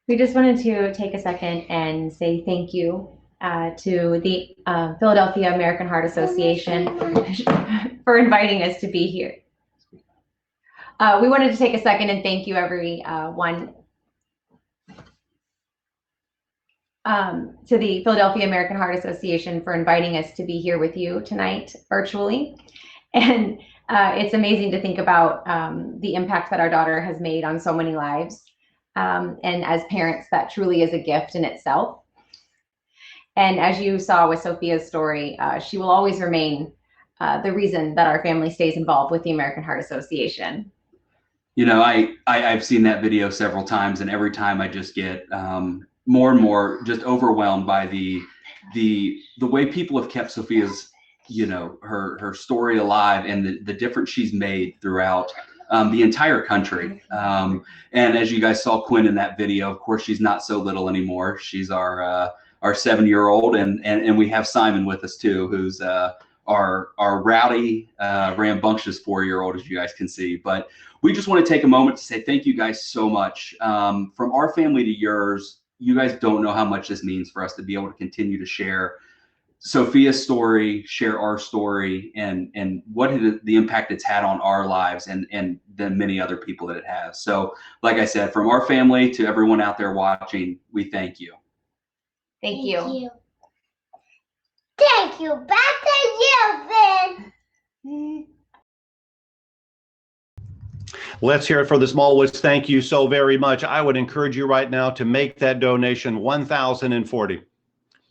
We just wanted to take a second and say thank you to the Philadephia American Heart Association for inviting us to be here. We wanted to take a second and thank you everyone to the Philadephia American Heart Association for inviting us to be here with you tonight virtually. And it's amazing to think about the impact that our daughter has made on so many lives. And as parents, that truly is a gift in itself. And as you saw with Sophia's story, she will always remain the reason that our family stays involved with the American Heart Association. You know, I've seen that video several times, and every time I just get more and more just overwhelmed by the way people have kept Sophia's, you know, her story alive, and the difference she's made throughout the entire country. And as you guys saw Quinn in that video, of course, she's not so little anymore. She's our 7-year-old, and we have Simon with us too, who's our rowdy, rambunctious 4-year-old, as you guys can see. But we just want to take a moment to say thank you guys so much. From our family to yours, you guys don't know how much this means for us to be able to continue to share Sophia's story, share our story, and what the impact it's had on our lives and the many other people that it has. So like I said, from our family to everyone out there watching, we thank you. Thank you. Thank you. Back to you, Vin. Let's hear it for the Smallwoods. Thank you so very much. I would encourage you right now to make that donation, 1,040.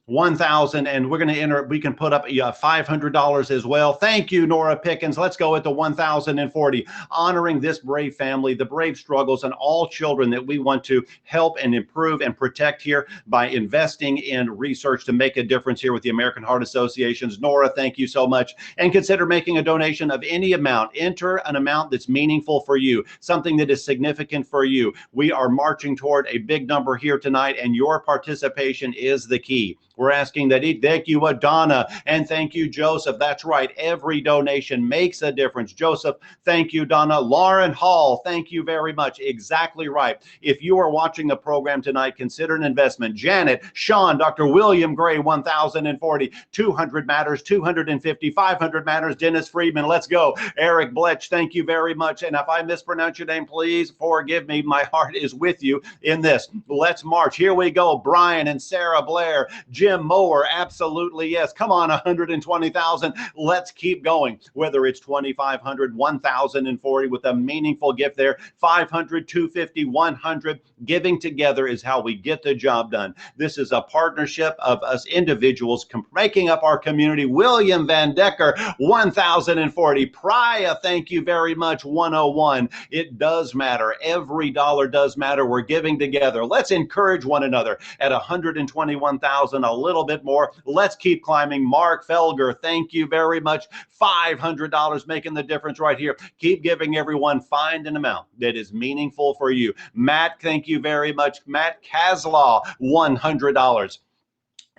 1,000, and we're going to enter. We can put up $500 as well. Thank you, Nora Pickens. Let's go at the 1,040, honoring this brave family, the brave struggles, and all children that we want to help and improve and protect here by investing in research to make a difference here with the American Heart Associations. Nora, thank you so much. And consider making a donation of any amount. Enter an amount that's meaningful for you, something that is significant for you. We are marching toward a big number here tonight, and your participation is the key. We're asking that. Thank you, Donna, and thank you, Joseph. That's right. Every donation makes a difference. Joseph, thank you, Donna. Lauren Hall, thank you very much. Exactly right. If you are watching the program tonight, consider an investment. Janet, Sean, Dr. William Gray, 1,040, 200 matters, 250, 500 matters. Dennis Friedman, let's go. Eric Bletch, thank you very much. And if I mispronounce your name, please forgive me. My heart is with you in this. Let's march. Here we go. Brian and Sarah Blair, Jim Mower, absolutely yes. Come on, 120,000. Let's keep going. Whether it's 2,500, 1,040 with a meaningful gift there, 500, 250, 100. Giving together is how we get the job done. This is a partnership of us individuals making up our community. William Van Decker, 1,040. Priya, thank you very much. 101. It does matter. Every dollar does matter. We're giving together. Let's encourage one another at 121,000. A little bit more. Let's keep climbing. Mark Felger, thank you very much. $500 making the difference right here. Keep giving, everyone. Find an amount that is meaningful for you. Matt, thank you very much. Matt Kaslaw, $100.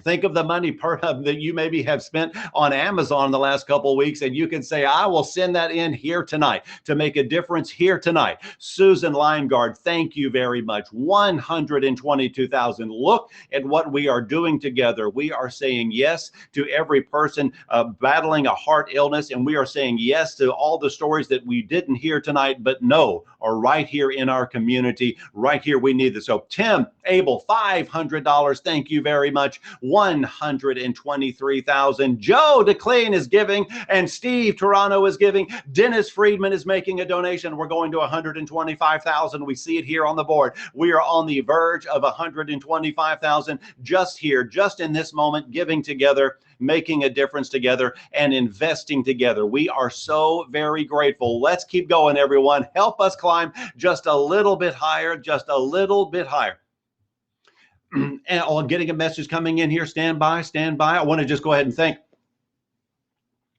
Think of the money that you maybe have spent on Amazon in the last couple of weeks, and you can say, I will send that in here tonight to make a difference here tonight. Susan Lineguard, thank you very much. 122,000. Look at what we are doing together. We are saying yes to every person battling a heart illness, and we are saying yes to all the stories that we didn't hear tonight, but know are right here in our community. Right here, we need this. So Tim Abel, $500. Thank you very much. $123,000. Joe DeClean is giving, and Steve Toronto is giving. Dennis Friedman is making a donation. We're going to $125,000. We see it here on the board. We are on the verge of $125,000 just here, just in this moment, giving together, making a difference together, and investing together. We are so very grateful. Let's keep going, everyone. Help us climb just a little bit higher, just a little bit higher. And I'm getting a message coming in here. Stand by, stand by. I want to just go ahead and thank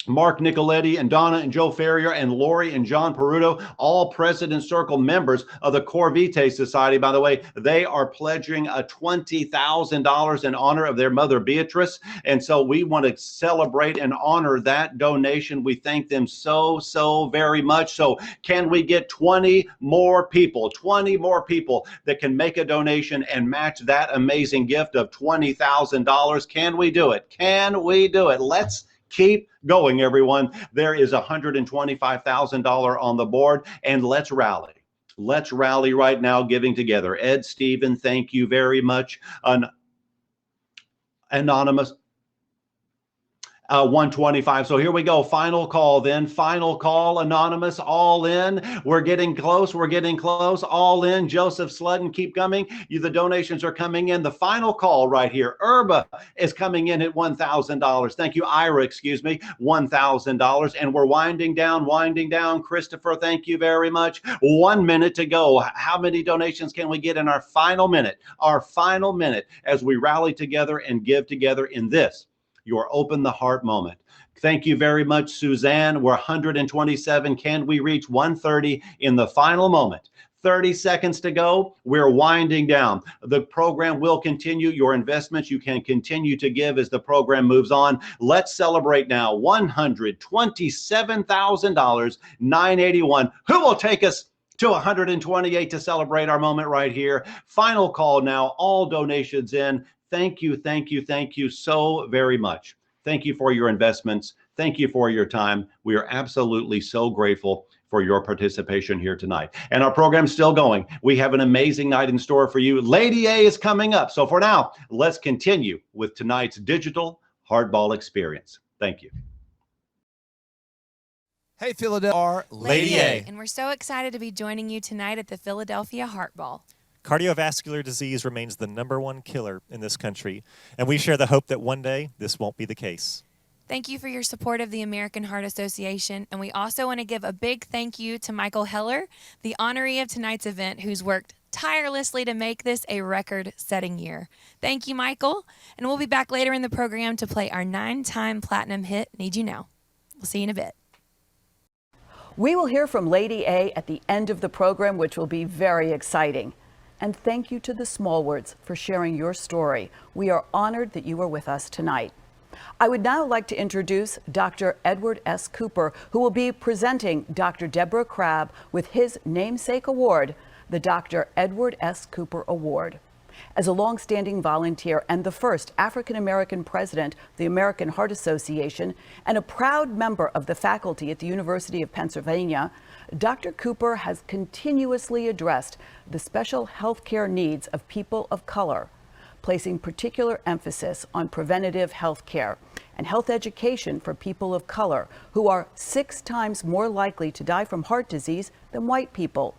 Mark Nicoletti and Donna and Joe Ferrier and Lori and John Peruto, all President's Circle members of the Cor Vitae Society. By the way, they are pledging a $20,000 in honor of their mother, Beatrice. And so we want to celebrate and honor that donation. We thank them so, so very much. So can we get 20 more people that can make a donation and match that amazing gift of $20,000? Can we do it? Can we do it? Let's keep going, everyone. There is $125,000 on the board, and let's rally. Let's rally right now, giving together. Ed, Stephen, thank you very much. Anonymous. 125. So here we go. Final call then. Final call. Anonymous. All in. We're getting close. We're getting close. All in. Joseph Sludden, keep coming. The donations are coming in. The final call right here. Erba is coming in at $1,000. Thank you. Ira, excuse me. $1,000. And we're winding down, winding down. Christopher, thank you very much. 1 minute to go. How many donations can we get in our final minute? Our final minute as we rally together and give together in this, your open the heart moment. Thank you very much, Suzanne. We're 127. Can we reach 130 in the final moment? 30 seconds to go. We're winding down. The program will continue. Your investments, you can continue to give as the program moves on. Let's celebrate now. $127,000, 981. Who will take us to 128 to celebrate our moment right here? Final call now. All donations in. Thank you, thank you, thank you so very much. Thank you for your investments. Thank you for your time. We are absolutely so grateful for your participation here tonight. And our program's still going. We have an amazing night in store for you. Lady A is coming up. So for now, let's continue with tonight's digital hardball experience. Thank you. Hey, Philadelphia. Lady A. And we're so excited to be joining you tonight at the Philadephia Heartball. Cardiovascular disease remains the #1 killer in this country, and we share the hope that one day this won't be the case. Thank you for your support of the American Heart Association, and we also want to give a big thank you to Michael Heller, the honoree of tonight's event, who's worked tirelessly to make this a record-setting year. Thank you, Michael, and we'll be back later in the program to play our 9-time platinum hit, Need You Now. We'll see you in a bit. We will hear from Lady A at the end of the program, which will be very exciting. And thank you to the Smallwoods for sharing your story. We are honored that you are with us tonight. I would now like to introduce Dr. Edward S. Cooper, who will be presenting Dr. Deborah Crabb with his namesake award, the Dr. Edward S. Cooper Award. As a longstanding volunteer and the first African-American president of the American Heart Association and a proud member of the faculty at the University of Pennsylvania, Dr. Cooper has continuously addressed the special health care needs of people of color, placing particular emphasis on preventative health care and health education for people of color who are 6 times more likely to die from heart disease than white people.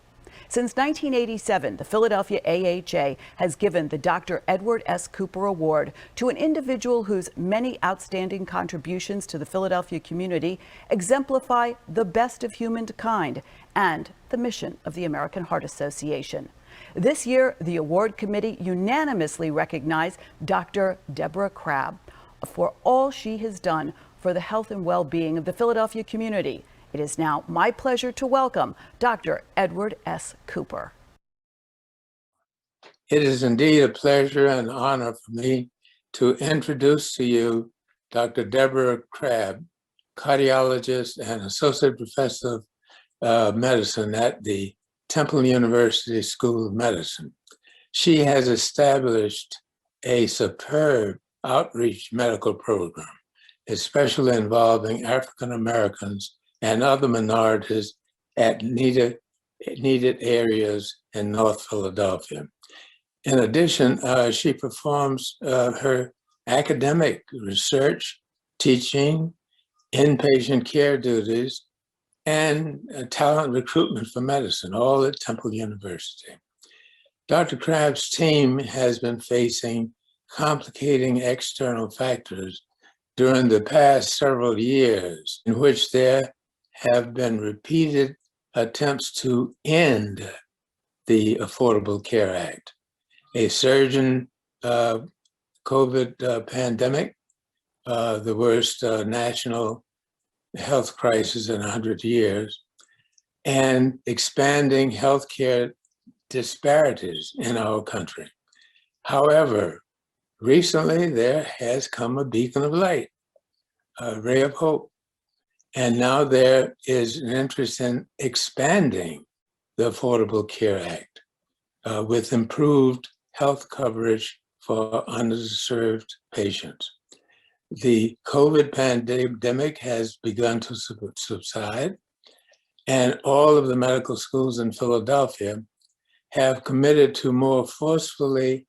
Since 1987, the Philadephia AHA has given the Dr. Edward S. Cooper Award to an individual whose many outstanding contributions to the Philadelphia community exemplify the best of humankind and the mission of the American Heart Association. This year, the award committee unanimously recognized Dr. Deborah Crabb for all she has done for the health and well-being of the Philadelphia community. It is now my pleasure to welcome Dr. Edward S. Cooper. It is indeed a pleasure and honor for me to introduce to you Dr. Deborah Crabb, cardiologist and associate professor of medicine at the Temple University School of Medicine. She has established a superb outreach medical program, especially involving African Americans and other minorities at needed areas in North Philadelphia. In addition, she performs her academic research, teaching, inpatient care duties, and talent recruitment for medicine, all at Temple University. Dr. Crabb's team has been facing complicating external factors during the past several years, in which there have been repeated attempts to end the Affordable Care Act, a surging COVID pandemic, the worst national health crisis in 100 years, and expanding healthcare disparities in our country. However, recently there has come a beacon of light, a ray of hope. And now there is an interest in expanding the Affordable Care Act with improved health coverage for underserved patients. The COVID pandemic has begun to subside, and all of the medical schools in Philadelphia have committed to more forcefully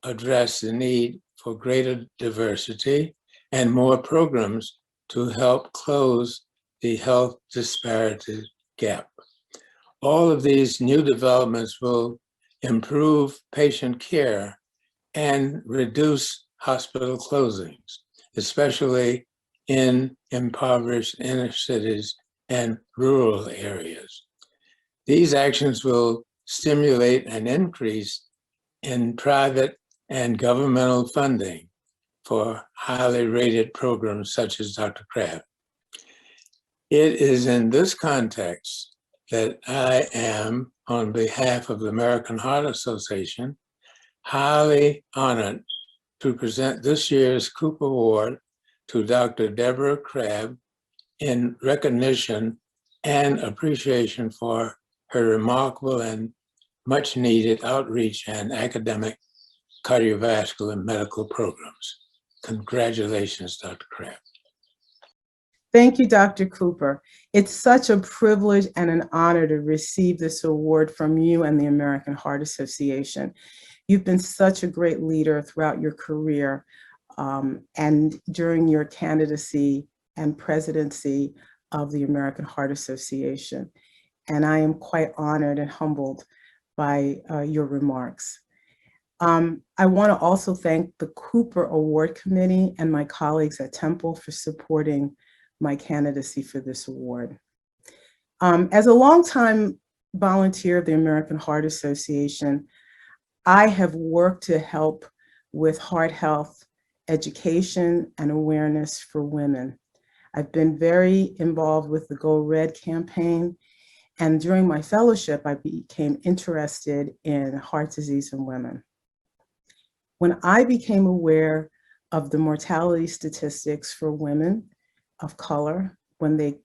address the need for greater diversity and more programs to help close the health disparity gap. All of these new developments will improve patient care and reduce hospital closings, especially in impoverished inner cities and rural areas. These actions will stimulate an increase in private and governmental funding for highly rated programs such as Dr. Crabb. It is in this context that I am, on behalf of the American Heart Association, highly honored to present this year's Cooper Award to Dr. Deborah Crabb in recognition and appreciation for her remarkable and much needed outreach and academic cardiovascular and medical programs. Congratulations, Dr. Crabb. Thank you, Dr. Cooper. It's such a privilege and an honor to receive this award from you and the American Heart Association. You've been such a great leader throughout your career and during your candidacy and presidency of the American Heart Association. And I am quite honored and humbled by your remarks. I want to also thank the Cooper Award Committee and my colleagues at Temple for supporting my candidacy for this award. As a longtime volunteer of the American Heart Association, I have worked to help with heart health education and awareness for women. I've been very involved with the Go Red campaign, and during my fellowship, I became interested in heart disease in women. When I became aware of the mortality statistics for women of color when they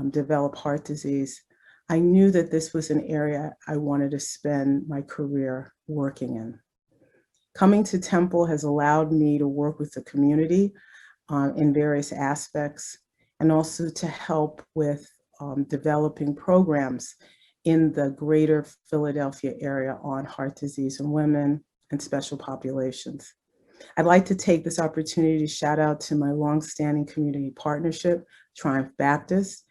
develop heart disease, I knew that this was an area I wanted to spend my career working in. Coming to Temple has allowed me to work with the community in various aspects, and also to help with developing programs in the greater Philadelphia area on heart disease in women and special populations. I'd like to take this opportunity to shout out to my longstanding community partnership, Triumph Baptist,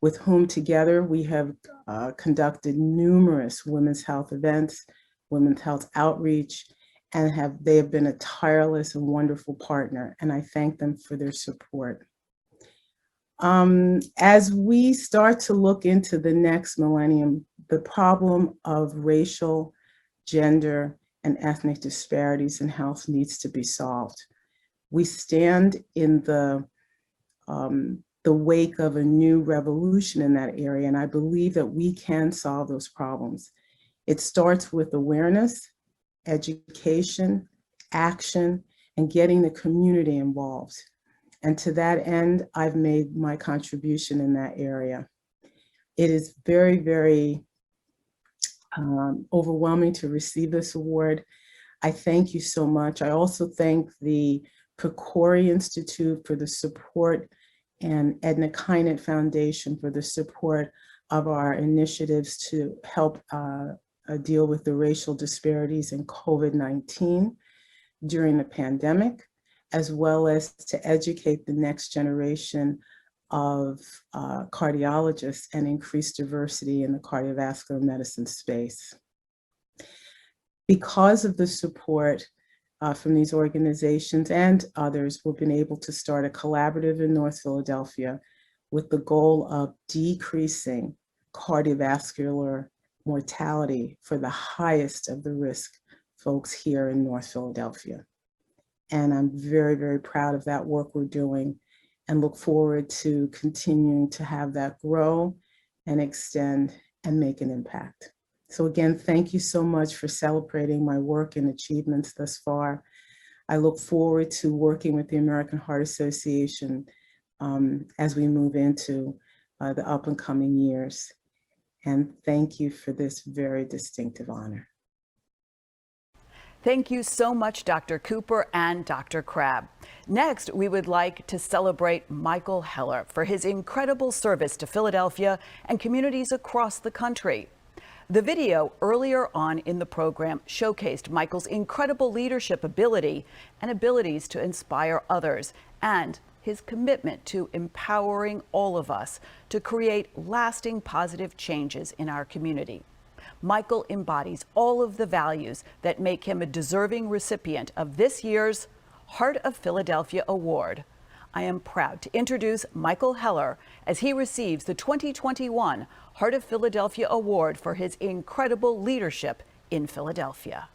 with whom together we have conducted numerous women's health events, women's health outreach, and they have been a tireless and wonderful partner, and I thank them for their support. As we start to look into the next millennium, the problem of racial, gender, and ethnic disparities in health needs to be solved. We stand in the wake of a new revolution in that area, and I believe that we can solve those problems. It starts with awareness, education, action, and getting the community involved. And to that end, I've made my contribution in that area. It is very, very overwhelming to receive this award. I thank you so much. I also thank the Pecori Institute for the support and Edna Kynett Foundation for the support of our initiatives to help deal with the racial disparities in COVID-19 during the pandemic, as well as to educate the next generation of cardiologists and increase diversity in the cardiovascular medicine space. Because of the support from these organizations and others, we've been able to start a collaborative in North Philadelphia with the goal of decreasing cardiovascular mortality for the highest of the risk folks here in North Philadelphia. And I'm very, very proud of that work we're doing and look forward to continuing to have that grow and extend and make an impact. So again, thank you so much for celebrating my work and achievements thus far. I look forward to working with the American Heart Association as we move into the up and coming years. And thank you for this very distinctive honor. Thank you so much, Dr. Cooper and Dr. Crabb. Next, we would like to celebrate Michael Heller for his incredible service to Philadelphia and communities across the country. The video earlier on in the program showcased Michael's incredible leadership ability and abilities to inspire others, and his commitment to empowering all of us to create lasting positive changes in our community. Michael embodies all of the values that make him a deserving recipient of this year's Heart of Philadelphia Award. I am proud to introduce Michael Heller as he receives the 2021 Heart of Philadelphia Award for his incredible leadership in Philadelphia.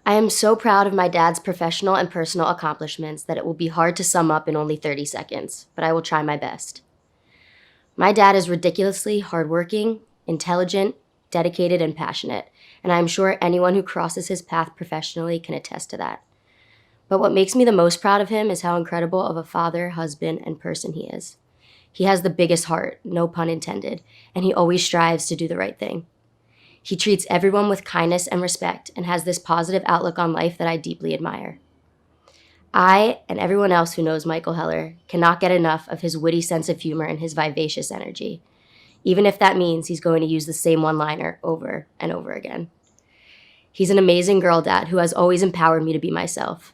I am so proud of my dad's professional and personal accomplishments that it will be hard to sum up in only 30 seconds, but I will try my best. My dad is ridiculously hardworking, intelligent, dedicated, and passionate, and I am sure anyone who crosses his path professionally can attest to that. But what makes me the most proud of him is how incredible of a father, husband, and person he is. He has the biggest heart, no pun intended, and he always strives to do the right thing. He treats everyone with kindness and respect and has this positive outlook on life that I deeply admire. I, and everyone else who knows Michael Heller, cannot get enough of his witty sense of humor and his vivacious energy, even if that means he's going to use the same one-liner over and over again. He's an amazing girl dad who has always empowered me to be myself.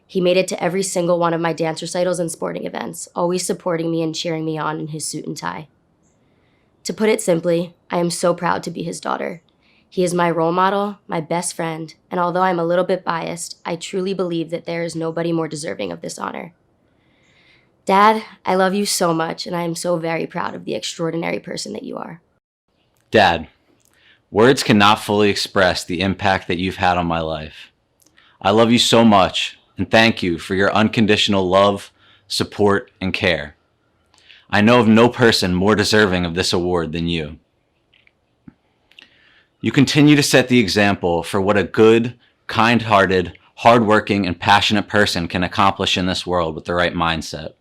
He made it to every single one of my dance recitals and sporting events, always supporting me and cheering me on in his suit and tie. To put it simply, I am so proud to be his daughter. He is my role model, my best friend, and although I'm a little bit biased, I truly believe that there is nobody more deserving of this honor. Dad, I love you so much, and I am so very proud of the extraordinary person that you are. Dad, words cannot fully express the impact that you've had on my life. I love you so much, and thank you for your unconditional love, support, and care. I know of no person more deserving of this award than you. You continue to set the example for what a good, kind-hearted, hardworking, and passionate person can accomplish in this world with the right mindset.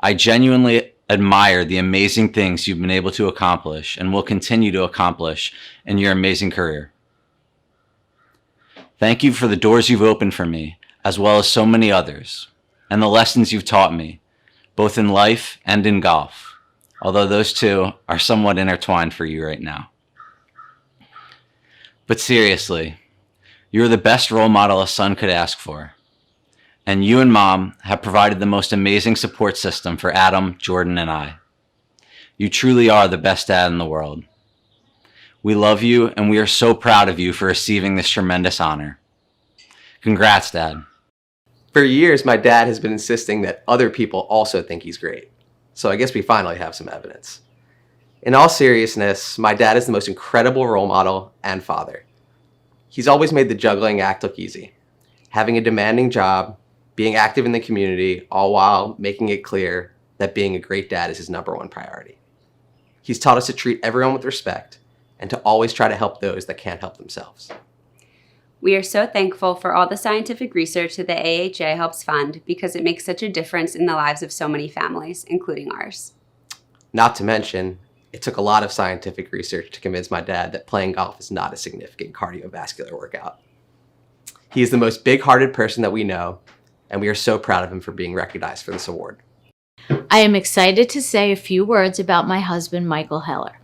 I genuinely admire the amazing things you've been able to accomplish and will continue to accomplish in your amazing career. Thank you for the doors you've opened for me, as well as so many others, and the lessons you've taught me, both in life and in golf, although those two are somewhat intertwined for you right now. But seriously, you're the best role model a son could ask for. And you and Mom have provided the most amazing support system for Adam, Jordan, and I. You truly are the best dad in the world. We love you, and we are so proud of you for receiving this tremendous honor. Congrats, Dad. For years, my dad has been insisting that other people also think he's great. So I guess we finally have some evidence. In all seriousness, my dad is the most incredible role model and father. He's always made the juggling act look easy. Having a demanding job, being active in the community, all while making it clear that being a great dad is his #1 priority. He's taught us to treat everyone with respect and to always try to help those that can't help themselves. We are so thankful for all the scientific research that the AHA helps fund because it makes such a difference in the lives of so many families, including ours. Not to mention, it took a lot of scientific research to convince my dad that playing golf is not a significant cardiovascular workout. He is the most big-hearted person that we know, and we are so proud of him for being recognized for this award. I am excited to say a few words about my husband, Michael Heller.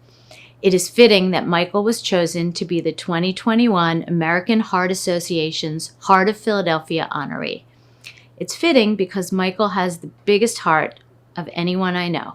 It is fitting that Michael was chosen to be the 2021 American Heart Association's Heart of Philadelphia honoree. It's fitting because Michael has the biggest heart of anyone I know.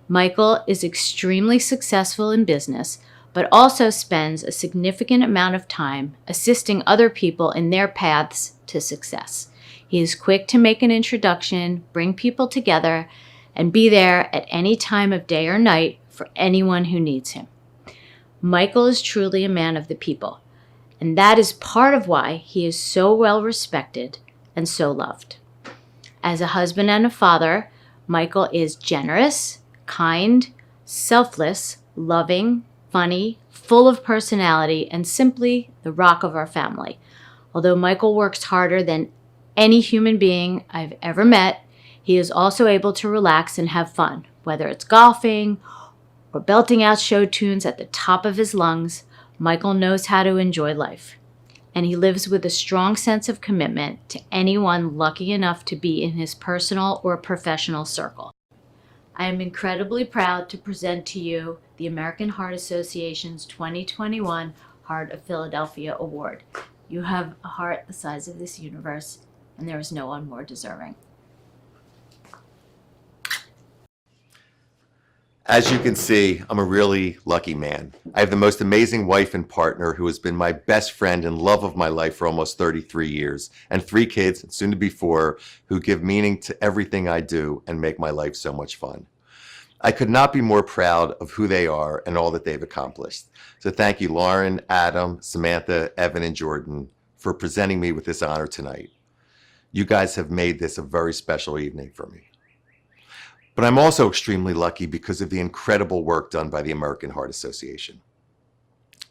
Michael is extremely successful in business, but also spends a significant amount of time assisting other people in their paths to success. He is quick to make an introduction, bring people together, and be there at any time of day or night for anyone who needs him. Michael is truly a man of the people, and that is part of why he is so well respected and so loved. As a husband and a father, Michael is generous, kind, selfless, loving, funny, full of personality, and simply the rock of our family. Although Michael works harder than any human being I've ever met, he is also able to relax and have fun, whether it's golfing or belting out show tunes at the top of his lungs. Michael knows how to enjoy life, and he lives with a strong sense of commitment to anyone lucky enough to be in his personal or professional circle. I am incredibly proud to present to you the American Heart Association's 2021 Heart of Philadelphia Award. You have a heart the size of this universe, and there is no one more deserving. As you can see, I'm a really lucky man. I have the most amazing wife and partner who has been my best friend and love of my life for almost 33 years, and 3 kids, soon to be 4, who give meaning to everything I do and make my life so much fun. I could not be more proud of who they are and all that they've accomplished. So thank you, Lauren, Adam, Samantha, Evan, and Jordan, for presenting me with this honor tonight. You guys have made this a very special evening for me. But I'm also extremely lucky because of the incredible work done by the American Heart Association.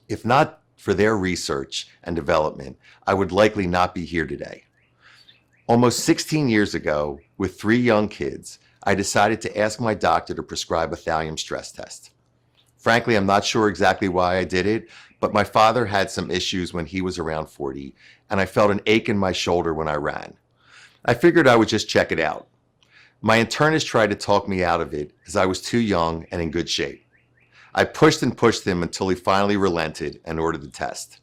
If not for their research and development, I would likely not be here today. Almost 16 years ago, with 3 young kids, I decided to ask my doctor to prescribe a thallium stress test. Frankly, I'm not sure exactly why I did it, but my father had some issues when he was around 40, and I felt an ache in my shoulder when I ran. I figured I would just check it out. My internist tried to talk me out of it as I was too young and in good shape. I pushed and pushed him until he finally relented and ordered the test.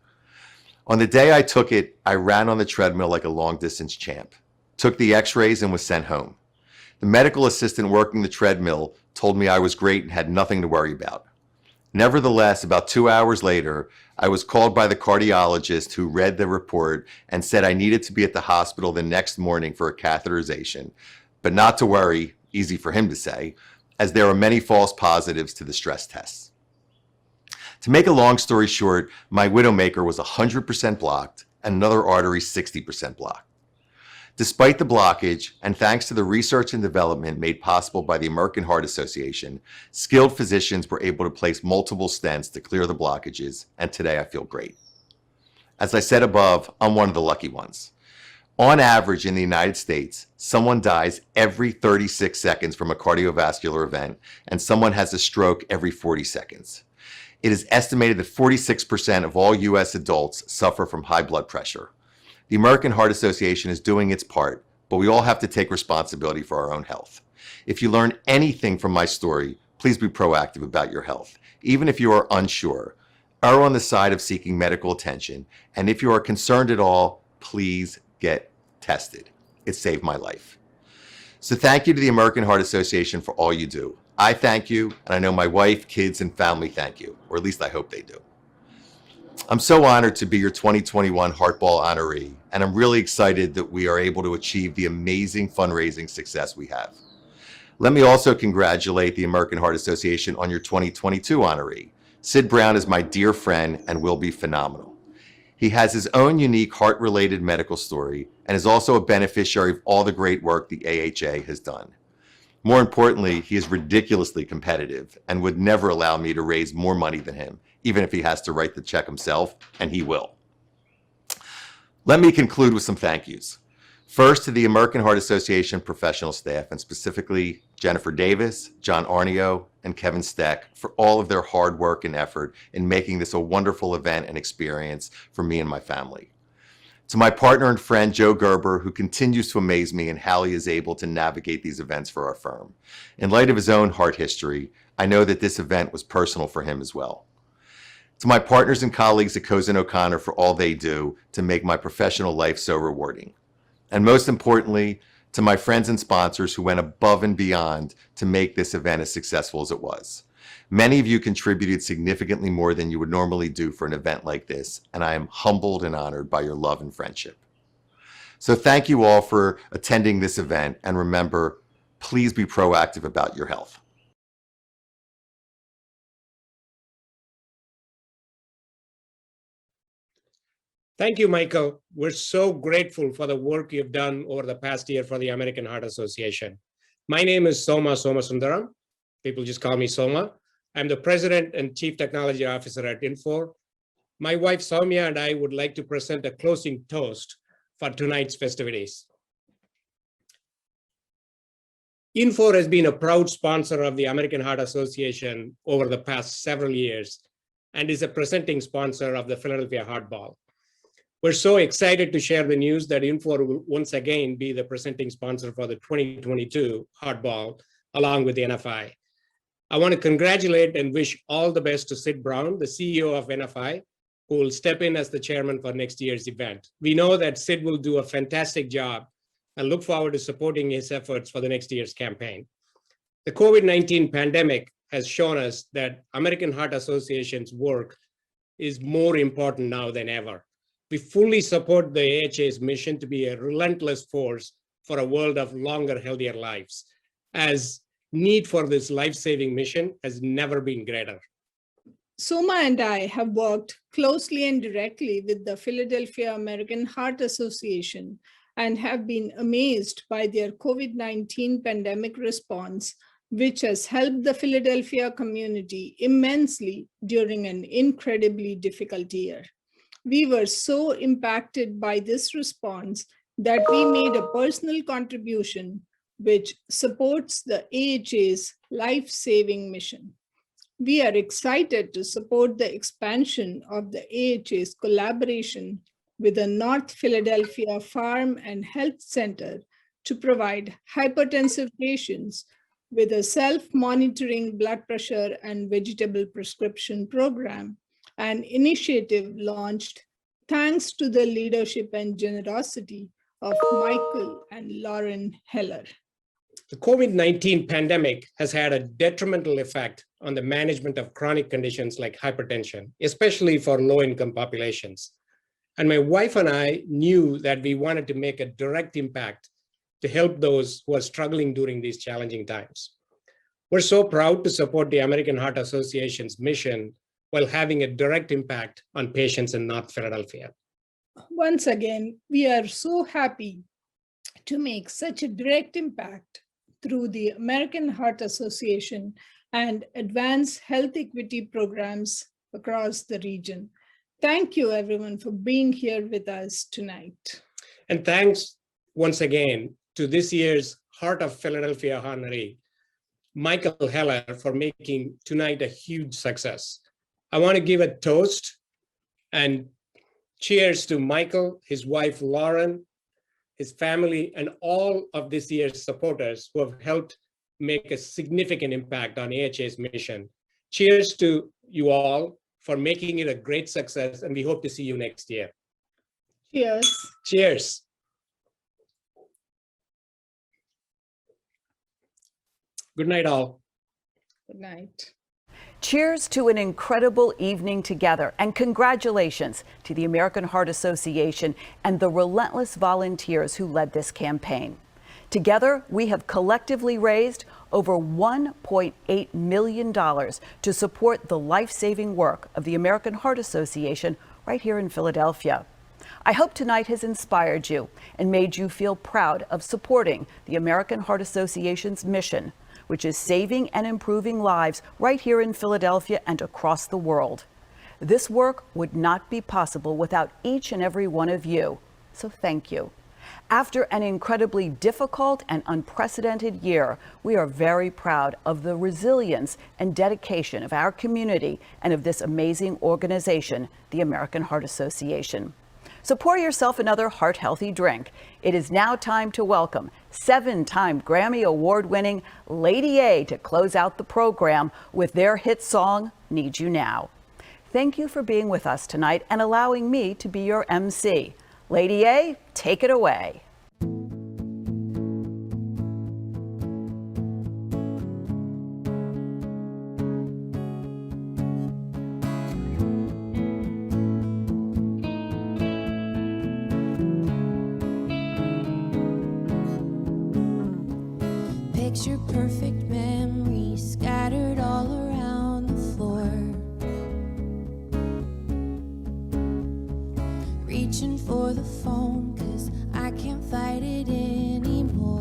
On the day I took it, I ran on the treadmill like a long-distance champ, took the x-rays, and was sent home. The medical assistant working the treadmill told me I was great and had nothing to worry about. Nevertheless, about 2 hours later, I was called by the cardiologist who read the report and said I needed to be at the hospital the next morning for a catheterization, but not to worry, easy for him to say, as there are many false positives to the stress tests. To make a long story short, my widowmaker was 100% blocked and another artery 60% blocked. Despite the blockage, and thanks to the research and development made possible by the American Heart Association, skilled physicians were able to place multiple stents to clear the blockages, and today I feel great. As I said above, I'm one of the lucky ones. On average in the United States, someone dies every 36 seconds from a cardiovascular event, and someone has a stroke every 40 seconds. It is estimated that 46% of all U.S. adults suffer from high blood pressure. The American Heart Association is doing its part, but we all have to take responsibility for our own health. If you learn anything from my story, please be proactive about your health. Even if you are unsure, err on the side of seeking medical attention, and if you are concerned at all, please get tested. It saved my life. So thank you to the American Heart Association for all you do. I thank you, and I know my wife, kids, and family thank you, or at least I hope they do. I'm so honored to be your 2021 Heartball honoree, and I'm really excited that we are able to achieve the amazing fundraising success we have. Let me also congratulate the American Heart Association on your 2022 honoree. Sid Brown is my dear friend and will be phenomenal. He has his own unique heart-related medical story and is also a beneficiary of all the great work the AHA has done. More importantly, he is ridiculously competitive and would never allow me to raise more money than him, even if he has to write the check himself, and he will. Let me conclude with some thank yous. First, to the American Heart Association professional staff, and specifically Jennifer Davis, John Arnio, and Kevin Steck for all of their hard work and effort in making this a wonderful event and experience for me and my family. To my partner and friend, Joe Gerber, who continues to amaze me in how he is able to navigate these events for our firm. In light of his own heart history, I know that this event was personal for him as well. To my partners and colleagues at Cozen O'Connor for all they do to make my professional life so rewarding. And most importantly, to my friends and sponsors who went above and beyond to make this event as successful as it was. Many of you contributed significantly more than you would normally do for an event like this, and I am humbled and honored by your love and friendship. So thank you all for attending this event, and remember, please be proactive about your health. Thank you, Michael. We're so grateful for the work you've done over the past year for the American Heart Association. My name is Soma Somasundaram. People just call me Soma. I'm the President and Chief Technology Officer at Infor. My wife Soumya and I would like to present a closing toast for tonight's festivities. Infor has been a proud sponsor of the American Heart Association over the past several years and is a presenting sponsor of the Philadelphia Heart Ball. We're so excited to share the news that Infor will once again be the presenting sponsor for the 2022 Heart Ball, along with the NFI. I want to congratulate and wish all the best to Sid Brown, the CEO of NFI, who will step in as the chairman for next year's event. We know that Sid will do a fantastic job and look forward to supporting his efforts for the next year's campaign. The COVID-19 pandemic has shown us that American Heart Association's work is more important now than ever. We fully support the AHA's mission to be a relentless force for a world of longer, healthier lives, as need for this life-saving mission has never been greater. Soma and I have worked closely and directly with the Philadephia American Heart Association and have been amazed by their COVID-19 pandemic response, which has helped the Philadelphia community immensely during an incredibly difficult year. We were so impacted by this response that we made a personal contribution which supports the AHA's life-saving mission. We are excited to support the expansion of the AHA's collaboration with the North Philadelphia Farm and Health Center to provide hypertensive patients with a self-monitoring blood pressure and vegetable prescription program, an initiative launched thanks to the leadership and generosity of Michael and Lauren Heller. The COVID-19 pandemic has had a detrimental effect on the management of chronic conditions like hypertension, especially for low-income populations. And my wife and I knew that we wanted to make a direct impact to help those who are struggling during these challenging times. We're so proud to support the American Heart Association's mission while having a direct impact on patients in North Philadelphia. Once again, we are so happy to make such a direct impact through the American Heart Association and advance health equity programs across the region. Thank you, everyone, for being here with us tonight. And thanks once again to this year's Heart of Philadelphia honoree, Michael Heller, for making tonight a huge success. I want to give a toast and cheers to Michael, his wife, Lauren, his family, and all of this year's supporters who have helped make a significant impact on AHA's mission. Cheers to you all for making it a great success, and we hope to see you next year. Cheers. Cheers. Good night, all. Good night. Cheers to an incredible evening together, and congratulations to the American Heart Association and the relentless volunteers who led this campaign. Together, we have collectively raised over $1.8 million to support the life-saving work of the American Heart Association right here in Philadelphia. I hope tonight has inspired you and made you feel proud of supporting the American Heart Association's mission, which is saving and improving lives right here in Philadelphia and across the world. This work would not be possible without each and every one of you, so thank you. After an incredibly difficult and unprecedented year, we are very proud of the resilience and dedication of our community and of this amazing organization, the American Heart Association. So pour yourself another heart-healthy drink. It is now time to welcome 7-time Grammy Award-winning Lady A to close out the program with their hit song, Need You Now. Thank you for being with us tonight and allowing me to be your MC. Lady A, take it away. Picture perfect memories scattered all around the floor. Reaching for the phone 'cause I can't fight it anymore.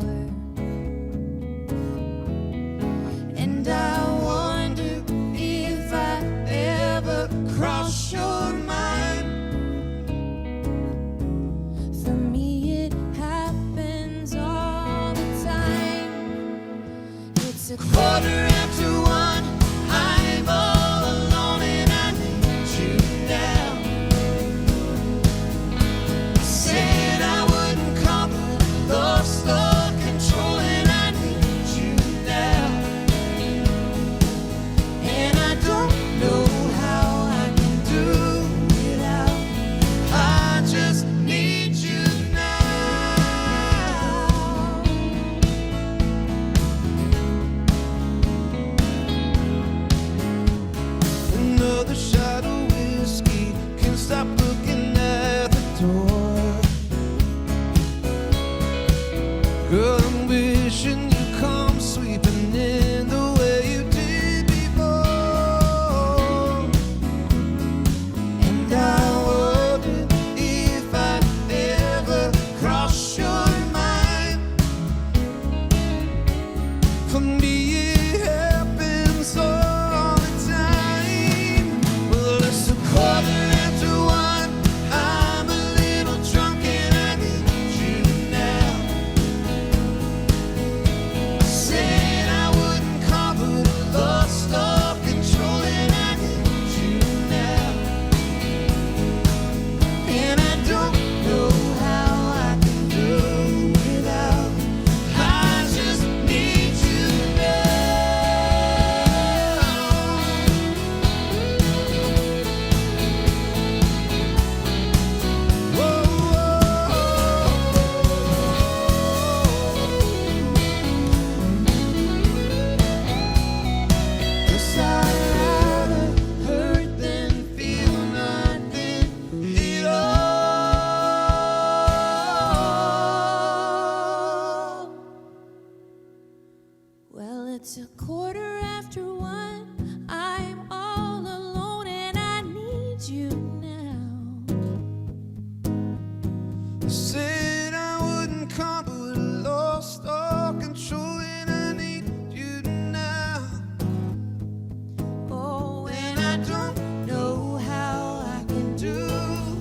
And I wonder if I ever cross your mind. For me it happens all the time. It's a quarter after one, I'm all alone and I need you now. Said I wouldn't come, but lost all control and I need you now. And I don't know how I can do without. I just need you now. Another shot of whiskey, can't stop looking at the door. Girl, I'm wishing you'd come sweeping in the way you did before. And I wonder if I ever cross your mind. For me it happens all the time. Well, it's a quarter after one, I'm a little drunk and I need you now. Said I wouldn't come, but lost all control and I need you now. And I don't know how I can do without. I just need you Guess I'd rather hurt than feel nothing at all. Well, it's a quarter after one. I'm all alone and I need you now. Said I wouldn't come, but lost all control and I need you now. Oh, and I don't know how I can do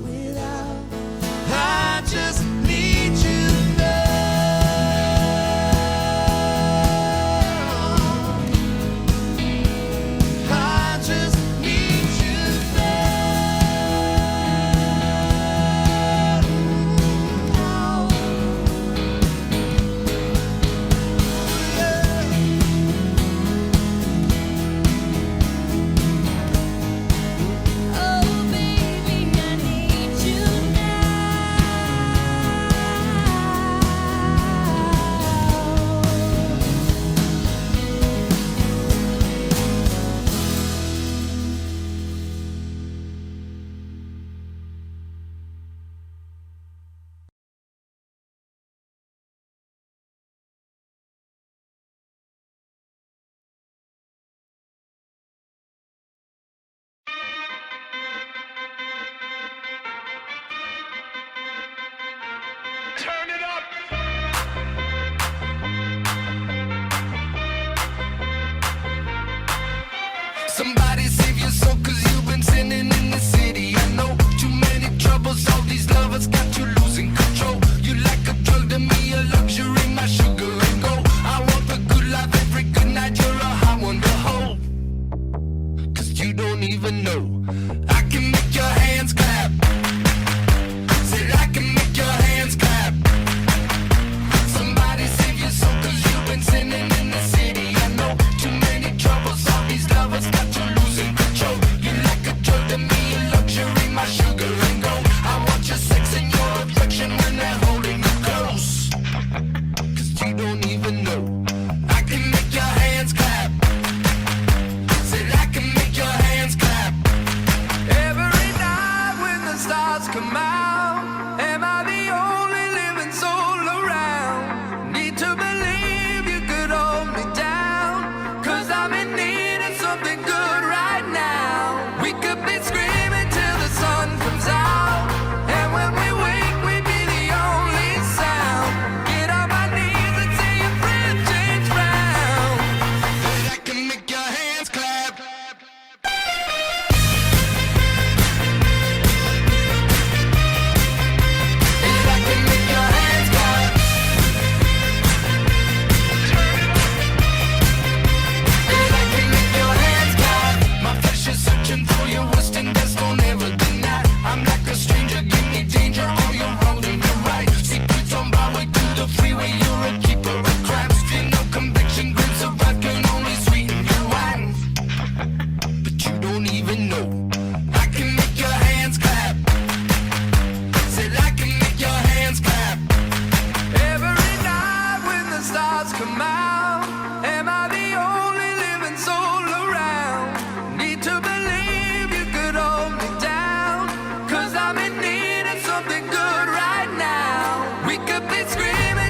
without. I just need you now. I just need you now. Oh, baby, I need you Turn it up. Somebody save your soul, 'cause you've been sinning in the city. I know too many troubles, all these lovers got you losing control. You like a drug to me, a luxury, my sugar and gold. I want the good life every good night, you're a high one to hold. 'Cause you don't even know I can make your hands clap. Say wake up and scream.